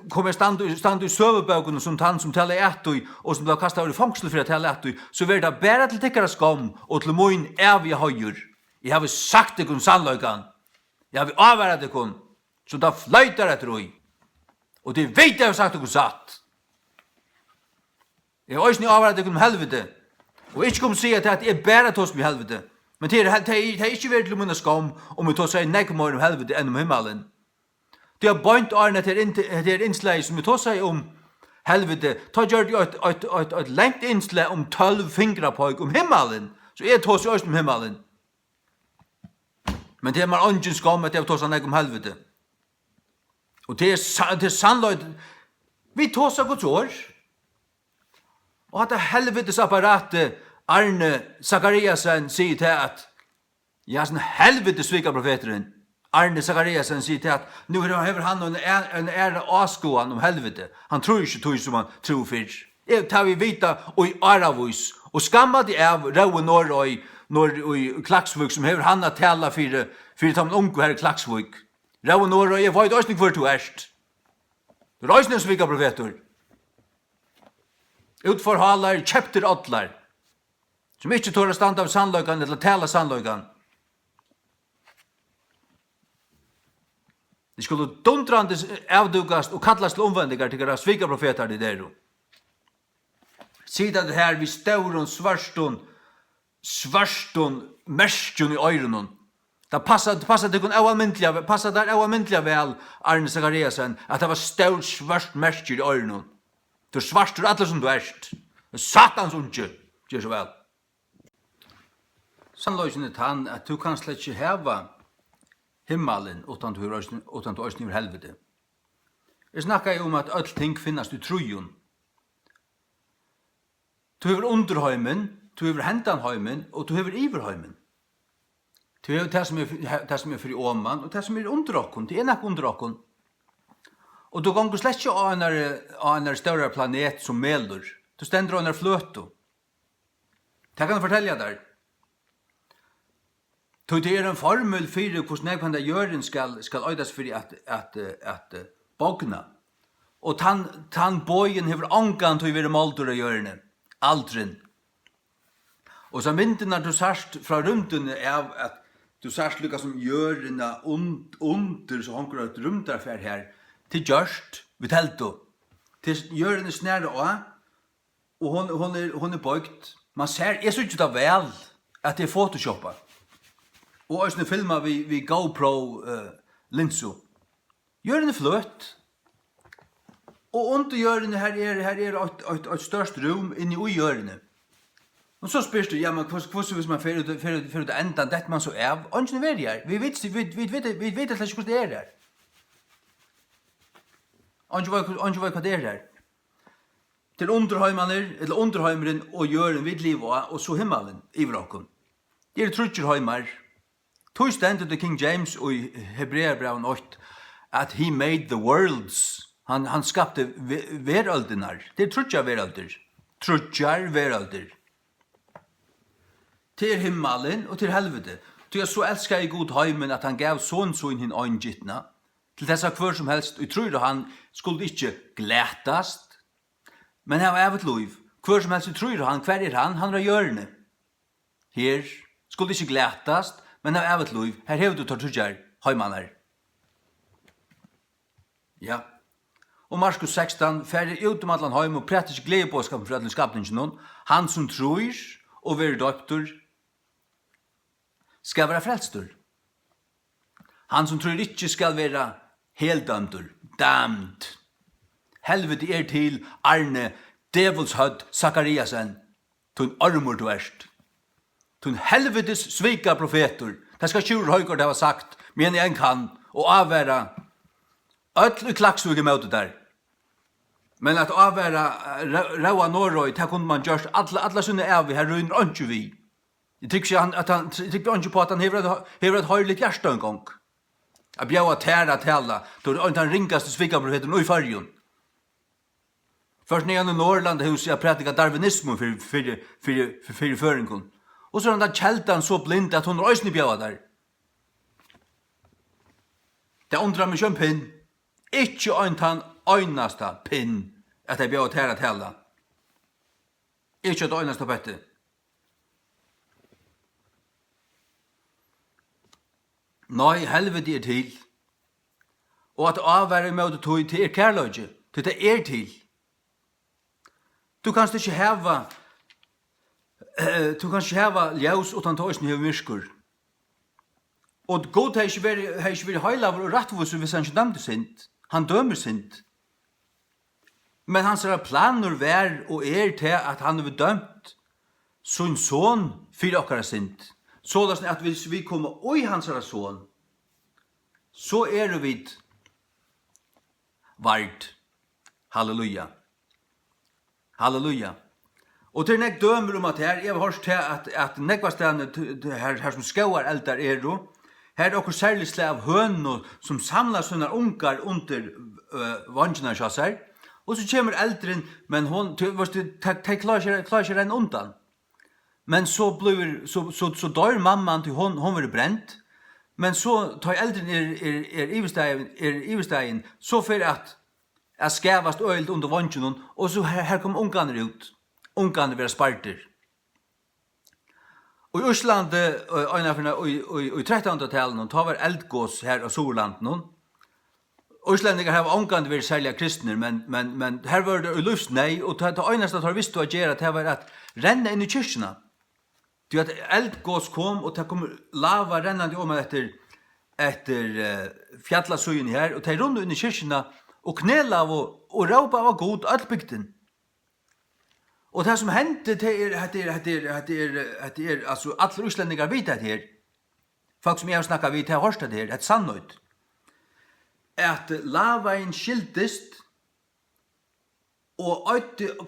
kommer stand i søvebøkene som tann som taler ettertøy, og som blir kastet over i fangsel for å tale ettertøy, så vil det bare til tikkere skam, og til moin evige høyur. Jeg har sagt det kun sannlagan. Jeg har avværet det kun, så da fløyter etter høy. Og det vet jeg har sagt det kun satt. Jeg har også avværet det kun helvete, og ikke kom å si at det er bare tås med helvete. Men det er ikke vært til munne skam om vi tar seg nekk mer om helvete enn om himmelen. Det er bøynt årene til innslag som vi tar seg om helvete. Ta gjør det et lengt innslag om 12 fingre på om himmelen. Så jeg tar seg også om himmelen. Men det er man ånden skam at jeg tar seg nekk om helvete. Og det er sannløyd. Vi tar seg Guds år. Og at det helvetes apparatet Arne Zachariasen sier til at ja, sånn helvete svikker profeteren. Arne Zachariasen sier til at nå har han en ære avskoan om helvete. Han tror ikke tog som han tror fyrr. Det tar vi vita og i Aravus. Og skamma de av Rau Norrøy i Klaksvik som har han at tala for ta en unge her i Klaksvik. Rau Norrøy, jeg vet også hvor du erst. Du er også svikker profeter. Utfor halar, kjepter åtlar. Som ikke tår å standa av sannløygan eller tala sannløygan. De skulle dundrande avdugast og kallast til omvendigar til å svika profetar i deru. Sida det her vi staurun svarstun merskjun i øyrunnen. Det passade det kun avamyndliga vel Arne Zachariasen at det var staur svart merskjur i øyrunnen. Du svarstur alle som du erst. Satans unge, gjør så vel. Sannløysen er tann at du kan slett ikke heva himmelen utan du øysen i helvete. Jeg snakker om at alt ting finnes i trujon. Du hever underheimen, du hever hendanheimen, og du hever iverheimen. Du hever det som er for i åman, og det som er under okkon, det er nok under okkon. Og du gonger slett ikke av en større planet som melder. Du stender av en fløto. Det kan jeg fortelle deg. Det er en formel for hvordan jeg kan gjøre skal øydes for at bogna. Og tann bøyen hever angan til å være molder å gjøre det. Aldrin. Og så myndene du sørst fra rundene er at du sørst lukka som gjørene under så hanker et rumdarfær her til gjørst, vi telto. Til gjørene snære også, och hon är bögt. Man ser, jag syns det väl att det är photoshoppa. Och ösne filmar vi GoPro linsu. Gör det flött. Och under hjørnet her er et størst rum inni i hjørnet. Og så spørs du, ja, men hvordan hvis man fer ut enda, dette man så av? Ønskene er her. Vi vet ikke hvordan det er her. Ønskene hva det er her. Til underheimeren og hjørnet vid livet, og så himmelen i vraken. Det er trutjerheimer. Tog stendet til King James og i Hebreerbraun 8, at he made the worlds. Han skapte veröldinar. Det är trutjar verölder. Till himmelen och till helvete. Ty jag så älskar i god heimen att han gav son hin øyngittna. Till dessa kvar som helst. Och tror han skulle inte glätast. Men han var ävet lov. Kvar som helst tror han. Kvar är han? Han har hjörne. Her skulle inte glätast. Men han var ävet lov. Här har du tar trutjar heimanar. Ja. Og Markus 16 færre ut allan heim og prætter ikke glede påskapen for alle skapningen. Han som tror og være døptur skal være frelstur. Han som tror ikke skal være heldømtur, damned. Helvete er til Arne Devilshødd Zakariasen, tun armur du erst. Tun helvetes svika profeter. Det skal Sjur Høygård ha sagt, men en kan, og avværa öll klaksvig med det der. Men at avværa Raua Norrøy, det kunne man gjørst alla sunne av her rundt ønske vi. Jeg tykker ikke på at han hever et høyligt hjerte en gang. Jeg bjør tæra tala, då han ringaste svikaprofeten og i fargen. Først nere i Norrland hos jeg prætika darwinismen for føringen. Og så er han da kjeltan så blind at hun røysni bjør der. Det undrar meg en pinn. Ikke øyntan øynasta pinn at jeg bjør tæra tala. Ikke et øynasta pette. Nei, helvete er til. Og at avvære med det tog til kærløyge, til det er til. Du kan ikke heva ljus utan tøysen hever myrskur. Og god har ikke vært heilaver og rattvus hvis han ikke dømte sint. Han dømer sint. Men hans planer vær og til at han har dømt sin son for okkara sint. Så at hvis vi kommer i hans son, så vi vard. Halleluja. Halleluja. Og til nek dømer at her, jeg har hørt til at nekvastene her som skauar eldar her er okkur særlig slag av høn som samlar sånne ungar under vangina kjassar, og så kommer eldren, men hon klarer ikke renn undan. Men så dør mamman til hon var brent, men så tar eldren ivestegin, så for at skævast øylt under vangina, og så her kom ungarne ut. Ungarne vera sparter. Og i Øsland, i 1300-tallet, ta var eldgås her av Solanden. Øslandinger har omgående vært særlig kristner, men her var det luftsnei, og det eneste har visst å gjøre, det var at renne inn i kyrkjene. Det var at eldgås kom, og det kom lava rennende om etter fjallasøyen her, og det rundt inn i kyrkjene, og knelav og råpa var god, alt bygden. Og det som hendte, det er, altså, alle utlendingar vet det her. Folk som jeg har snakket vidt, har hørt det her, det er sannøyt. At lavaen skiltest, og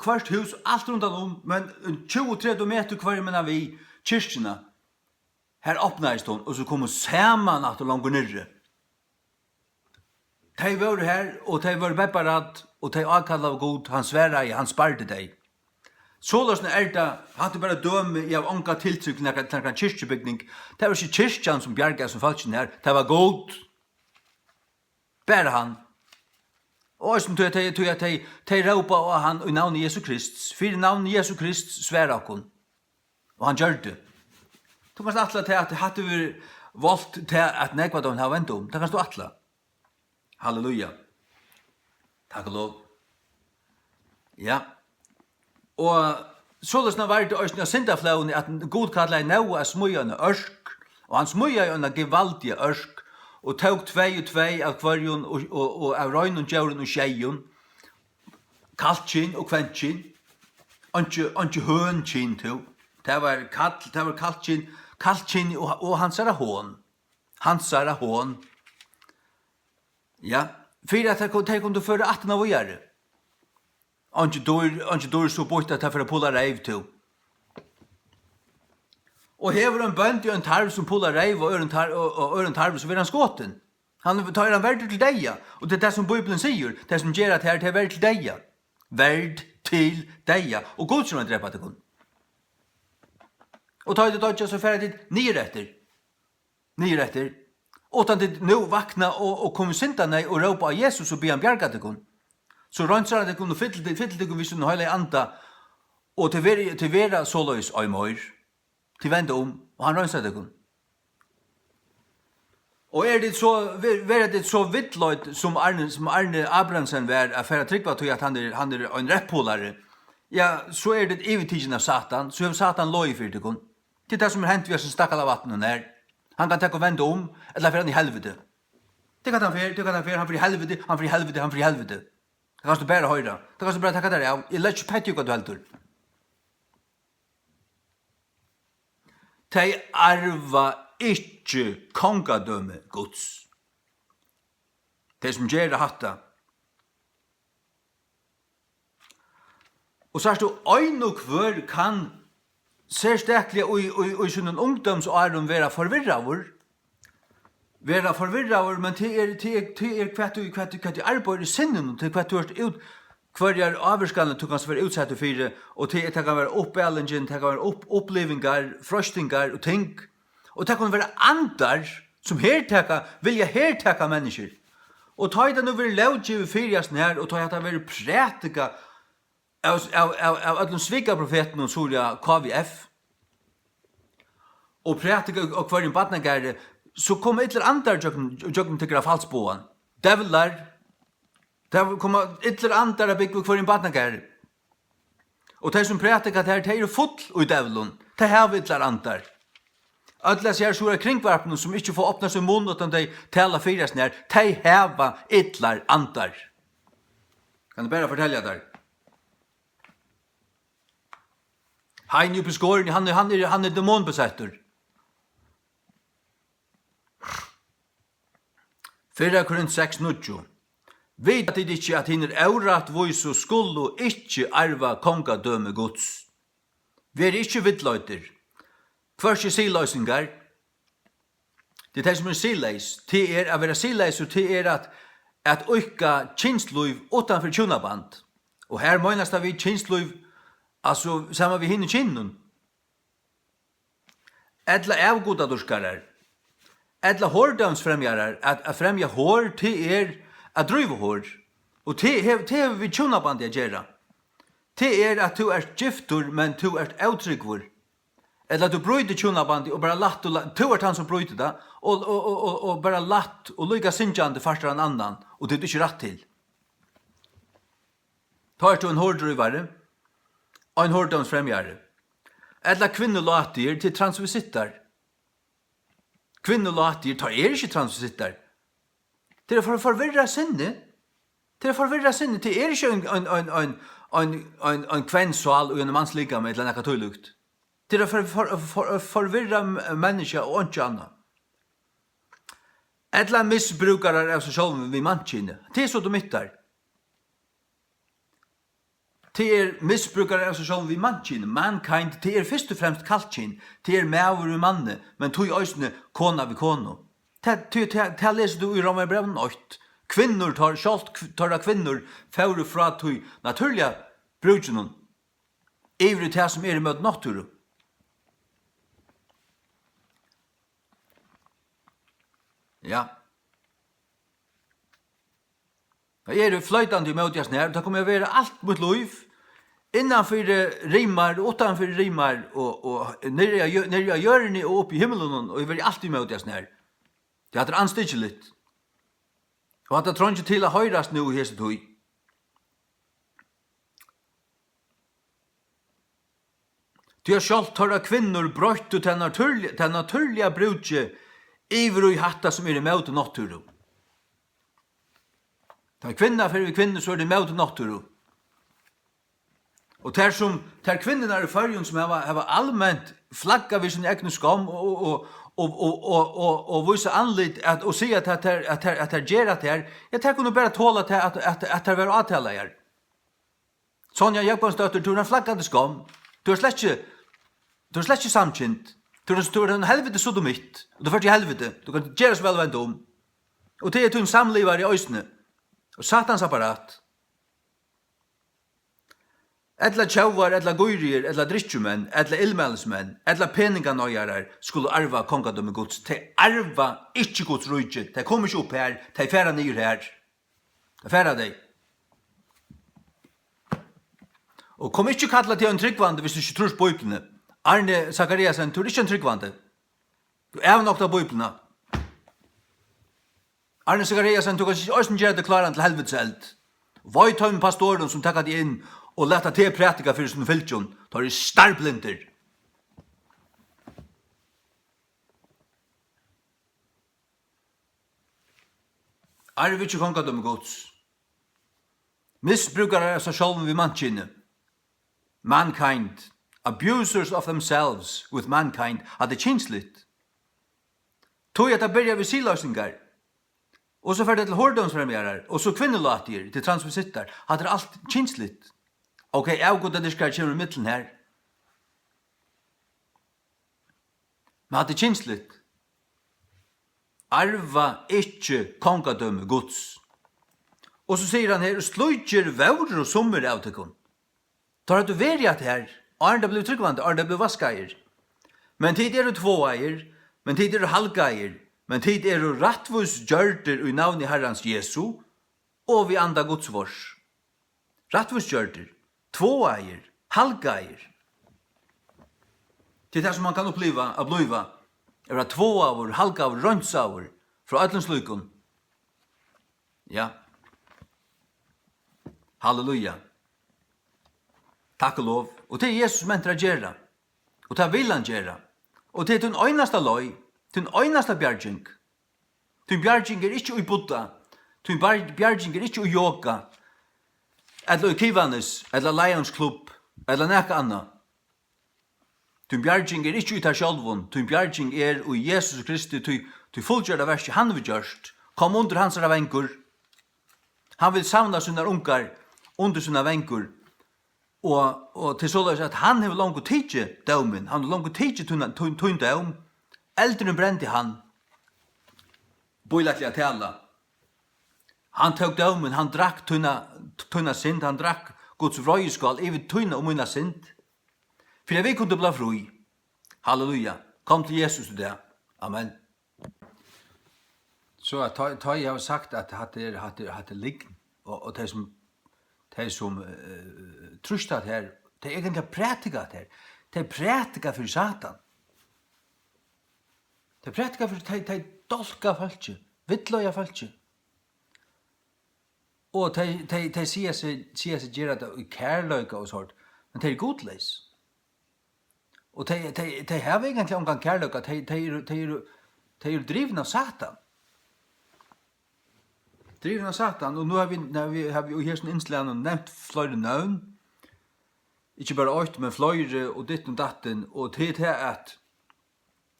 hvert hus, alt rundt om, men 20-30 meter hver menn vi, kyrkjene, her åpnes de, og så kommer saman at de langer nyrre. De var her, og de var bepparat, og de avkallet av god, han sverre i, han sparte deg. Så løsne det, han til bare døme i av ånka tiltrykk til en kyrkjebygning. Det var ikke kyrkjan som bjerget som falskjen her, det var god. Bare han. Og som tog at de råpa av han i navnet Jesu Krist. For navnet Jesu Krist sver akon. Og han gjør det. Du kan atla til at hadde vi valgt til at nekva de har vendt om. Det kan stå atla. Halleluja. Takk og lov. Ja. Og sålesna var det også syndaflauen at God kallar Noa smuja en ørsk, og han smuja en gevaldige ørsk, og tog 2 og 2 av kvarjon og av røyn og djauren og tjeion, kaltkinn og kventkinn, ikke hønkinn to. Det var kaltkinn og hansara hån. Hansara hån. Ja, fyrir at de kunne føre 18 av å gjøre. Anki dår så bort at det for å pulla reiv to. Og hever en bønt i en tarv som pulla reiv og øren tarv, så vil han skåten. Han tar han verd til deia. Og det er det som Bibelen sier, det som gjør at her til verd til deia. Verd til deia. Og god som han drepa til kun. Og tar det dodja så færre dit nyretter. Og han dit nå vakna og kom syndane og råpa av Jesus og be han bjarga til kun. Så rønnsar han det kun og fyttel til kun hvis hun høyla andre og til vera såløys og møyr. Til vende om, og han rønnsar det kun. Og det så vittløyd som Arne Abrahamsen var, for å trykke til at han er en reppolare, ja, så det evigtidgen av Satan, så har Satan lov for det kun. Det det som hendt vi har som stakkal av vattnet her. Han kan takke og vende om, eller for han i helvete. Det kan han for, han for i helvete. Det kan du bare høyre. Det kan du bare takke der, ja. Jeg lett ikke pett jo hva du heldur. De arva ikke kongadømme Guds. De som gjør det hatta. Og så er det øyn og kvør kan særsteklig og i sånne ungdomsåren være forvirraver. Men til hva arbeider i sinnen, til hva du har ut, hver avvarskene du kan være utsatt for, og til det kan være oppbælingen, det kan være opplevinger, frøstinger og ting. Og det kan være andar som vilja herteka mennesker. Og ta det nå være lovgivet fyrjasen her, og ta det være prætika av alle svikaprofeten og Soria KVF, og prætika og hver en badnagare, så kommer et eller andar jøkken til falsboan. Devlar, det kommer et eller andar av bygge hver en badnagare. Og de som prætika det her, de er full i devlun, de har et eller andar. Alla ser så kringvarpen som ikke får åpna sin munn utan de tala fyras nær, de heva ytlar andar. Kan du bare fortelle der? Hein uppe i skåren, han er demonbesetter. 4 Korint 6:9. Vet det ikke at hinner eurat vois og skulle ikke arva kongadøme Guds. Vi er ikke vittløyter. Kvørste siløysingar, det er det som er sileis, det er å være sileis, og det er at øyka kynsløyv utanfor kjunaband. Og her møgnast vi kynsløyv, altså sammen vi hinner kynnen. Edla avgodadurskarar, edla hårdamsfremjarar, at fremja hår, det er at drive hår. Og det er vi kjunaband jeg gjerra. Det er at du er giftur, men du er avtryggvur. Eller du bryter kjunabandi og bare latt, du er han som bryter det, og bare latt og lykka sinjande farstar en annan, og det er du ikke rett til. Ta er du en hårdrivare, og en hårdomsfremjare. Eller kvinnolater til transvesittar. Kvinnolater tar ikke transvesittar. Det er for å forvirre sinne. Det er ikke en kvennsval og en mannsliga med et eller annet katolukt. Det er for forvirra mennesker og ikke annet. Etla missbrukare av seg selv vid mannkine. Det er så de mittar. Det er missbrukare av seg selv vid mannkine. Mankind, det er først og fremst kaltkinn. Det er mæver og manne, men tog øysene kona vid kono. Det leser du i Romerbrevet 8. Kvinnor tar av kvinnor fører fra tog naturliga brukene. Ivrig det som er i møte natur. Ja. Det er fløytande i møtjas nær, det kommer å være alt mot lov, innanfor rimar, utanfor rimar, og nere av hjørne og opp i himmelen, og det er alt i møtjas nær. Det er anstikkelig. Og at det tror ikke til å høyrast nå i hese tog. Du har sjálv torra kvinnor brøtt ut til naturliga brudje iver i hatta som i møte natturu. Ta kvinna för kvinnor så det møte natturu. Og ter kvinnorna i förjun som har allmänt flagga vid sin egen skam og visa anlit at og se at det ger at her. Jeg tar kunne bare tåla til at det var avtala her. Sonja Jakobsdøtter, du har flaggande skam. Du har slett ikke samkjent. Du har en helvete sodomitt. Og du ført i helvete. Du kan gjøre så vel vende om. Og det er en samlivar i øysene. Og satans apparat. Etla tjauvar, etla goyrir, etla drittjumenn, etla ilmælsmenn, etla peninganøyarar skulle arva kongadømme gods. De arva ikkje gods rujtje. De kom ikkje opp her. De færa nyr her. De færa deg. Og kom ikkje kalla til en tryggvande hvis du ikkje trus bøyplene. Arne Zachariasen, du er ikkje en tryggvande. Du er nok av bøyplene. Arne Zachariasen, du kan ikke også gjøre det klaren til helvetselt. Vøy tøym pastoren som takkar de inn og leta til prætika fyrir sin fylkjon, tar de starblinter. Arve ikkje kongadømme gods. Misbrukare er seg sjálven vi mannkynne. Mankind, abusers of themselves with mankind, hadde kinsligt. Tog at det byrja ved siløsningar, og så fyrir det til hårdomspremierar, og så kvinnelatier til transvesittar, hadde det alt kinsligt. Ok, jeg god at det skal kjøre i middelen her. Men hadde kinsligt. Arva ikkje kongadømme gods. Og så sier han her, sløyger vaurer og sommer av til kun. Tar at du verjat her, og det blir tryggvande, og det blir vaskeier. Men tid er du tvåeier, men tid er du halvgeier, men tid er du rattvus gjørter i navn i Herrans Jesu, og vi anda Guds vårs. Rattvus gjørter, tvåeier, halvgeier. Til det som man kan oppleva, av bløyva, er at tvåavur, halvgavur, røntsavur, fra ætlensløykun. Ja. Halleluja. Takk og lov. Og det er Jesus som entrar gjerra. Og det er vil han gjerra. Og det er den øynasta løy, den øynasta bjarging. Den bjarging er ikke i Buddha. Den bjarging er ikke i yoga. Eller i Kivanes, eller Lions Club, eller nekka anna. Den bjarging er ikke i ta sjálvun. Den bjarging er i Jesus Kristi, til fullgjørda versi han vil gjørst. Kom under hans vengur. Han vil samla sina ungar under sina vengur. Og til så at han har langt tidsi daumen. Han har langt tidsi tunn daum. Eldren brent i han. Boilatliga tala. Han tog daumen, han drakk tunna synd, han drakk Guds vrøyeskal, evig tunna og munna synd. For jeg vil kunne bli fri. Halleluja. Kom til Jesus til det. Amen. Så ta jeg har sagt at det ligger, og det som trustat her, det er egentlig prætikat her. Det er prætikat for Satan. Det er prætikat for de dolka falskje, vittløya falskje. Og de sier seg gjøre det i kærløyka og sånt, men det er godleis. Og de har egentlig omgang kærløyka, de er drivna av Satan. Drivna av Satan, og nå har vi jo her sånn innslagene nevnt flere navn, ikke bare 8, men flere og ditt og datten, og det er at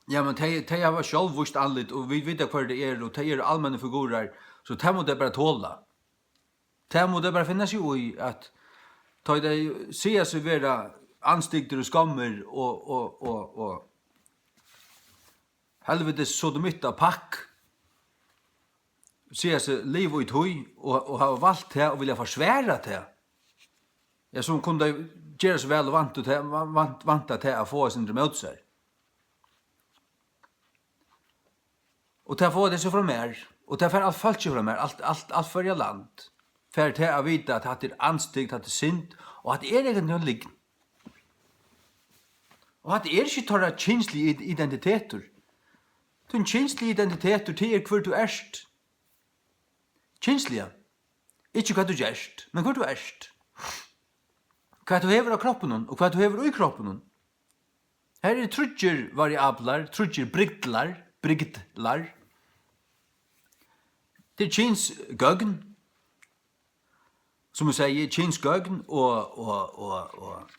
ja, men de har sjálvvust anlitt, og vi vet hva det er, og de er allmenne figurer, så de må det bare tåla. De må det bare finne seg i at de sier seg være anstigter og skammer, og helvetes sodomitta pakk, sier seg liv og tøy, og har valgt det, og vilja forsvære det. Ja, som kunne gjøre seg vel og vant til å få sin mot seg. Og til å få det så fra mer, og til å få alt falsk fra mer, alt for land, for til å vite at det er anstigt, at det er synd, og at det er egentlig liggen. Og at det er ikke tåra kinslige identiteter. Den kinslige identiteter til hver du erst. Kinslige. Ikke hva du gjerst, men hva du erst. Hva du hever av kroppen, og hva du hever i kroppen. Her trutjer variabler, trutjer brigtlar. Det kins gøgn, som vi sier, kins gøgn og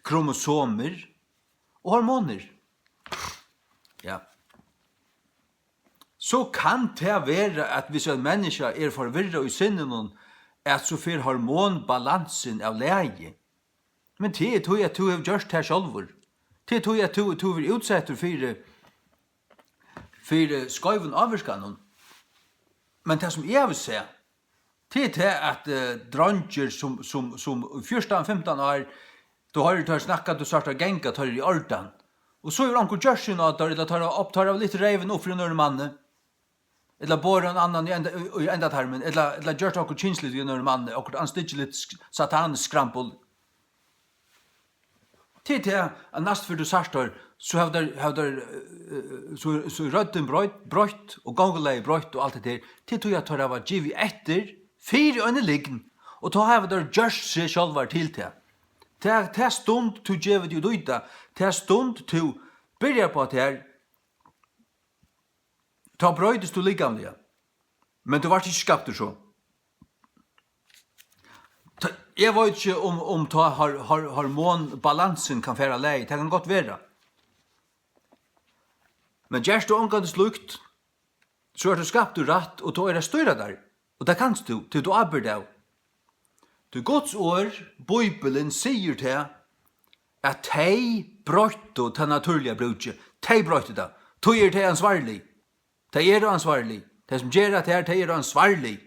kromosomer og hormoner. Ja. Så kan det være at hvis en menneske forvirret i sinnen, at så får hormonbalansen av leie. Men det tog at du har gjort det selv. Det tog at du vil utsette for skøyven avvirskanen. Men det som jeg vil se, det at dranger som 14-15 år, då har du snakket og startet genga, tar i ordan. Og så er anker gjørsen av det, eller tar av litt reiven opp for en øre manne, eller bor en annan i enda termen, eller gjør det anker kynslig i en øre manne, og anstidger litt satanisk skrampel. Til at næst for du sartar, så har så rødden brøyt, og gangelei brøyt, og alt det der, til tog jeg tar av at giv etter, 4 øyneliggen, og ta har der gjørst seg sjálvar til det. Det stund til givet du duita, det stund til byrja på at her, ta brøydest du liggamlige, men du var ikke skapt så. Jeg vet ikke om ta hormonbalansen kan færa lei, det kan godt være. Men gjerst du omgående slukt, så er du skapt du rett, og då er det støyra der. Og det kanst du, til du arbeid av. Du Guds år, Bibelen sier til at de brøyte til naturlige brudje. De brøyte det. De er til ansvarlig. De er ansvarlig. De som gjør det her, de er ansvarlig.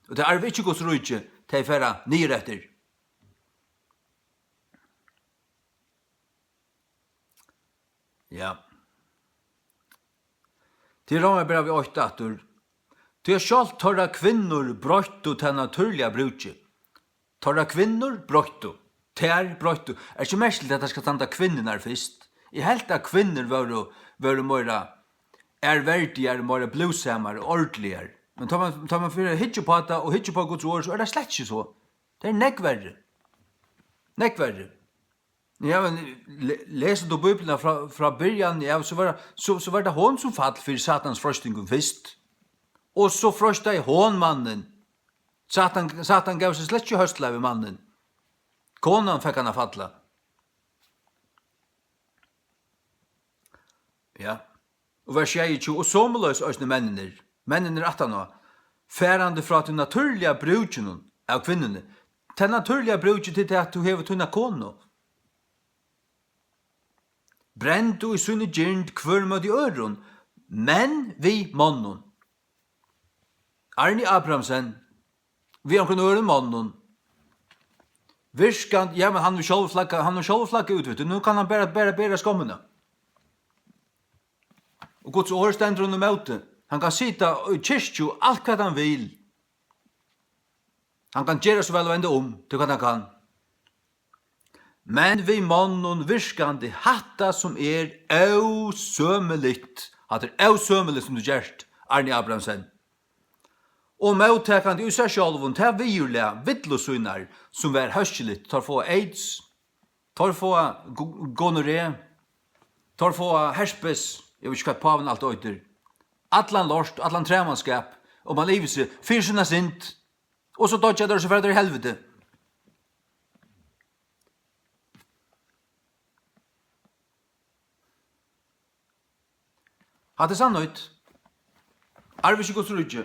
Og det er ikke Guds rydje til å fære nye retter. Ja. Til Roma brev vi 8 atter. Til sjálv torra kvinnor brøytu til naturlige brudje. Torra kvinnor brøytu. Ter brøytu. Er ikke mest at det skal standa kvinnerna først. I helt at kvinner var mera verdigere, mera blusamere, ordentligere. Men tar man fyrir hitje på det og hitje på Guds ord, så er det slett ikke så. Det er nekkverre. Nekkverre. Ja, men leser du Bibelen fra byrjan, ja, så var det hon som fall for Satans frøsting først. Og så frøsta i hånmannen. Satan gav seg slett ikke høstla ved mannen. Konan fikk han falla. Ja. Og vers 22, og sommeløs øsne mennene 18 år, færande fra til naturlige brudjen av kvinnene. Til naturlige brudjen til at du hever tunna kono. Brenn du i sunne gynd kvørmad i øron, men vi mannen. Arne Abrahamsen, vi har kunnet øren mannen. Virskant, ja, men han vil sjálv flagga ut, vet du. Nu kan han bæra skommene. Og Guds år stender under møte. Han kan sitta i kyrkju alt hva han vil. Han kan gjøre så vel og vende til hva han kan. Men vi mannen virkande hatta som ausømelitt, ausømelitt som du gjerst, Arne Abrahamsen. Og møttekande i seg sjálvun, til virle vittlosynar som var høstjelitt, tar få AIDS, tar få gonorré, tar få herpes, jeg vet ikke hva paven alt øyder, atlan lorst, atlan tremanskap, og man livet seg, fyrsina sint, og så dodja der så ferdig i helvete. Hatt det sannøyt, arve ikke Guds rydje.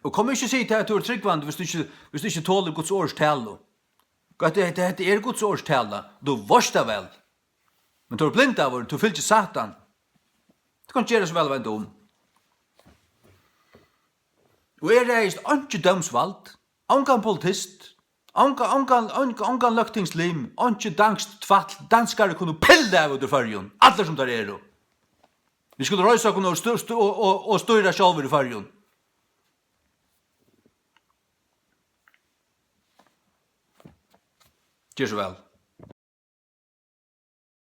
Og kom ikke si til at du er tryggvand hvis du ikke tåler Guds års tale. Det er Guds års tale, du varst det vel. Men du er blind av det, du fyller ikke Satan. Du kan ikke gjøre så vel vende Og er reist ikke dømsvalgt, angan politist, angan løktingslim, ikke danskt danskare kunne pille av under fargen, alle som der er. Vi skulle røysa og styra sjálfur i fargen. Gjør så vel.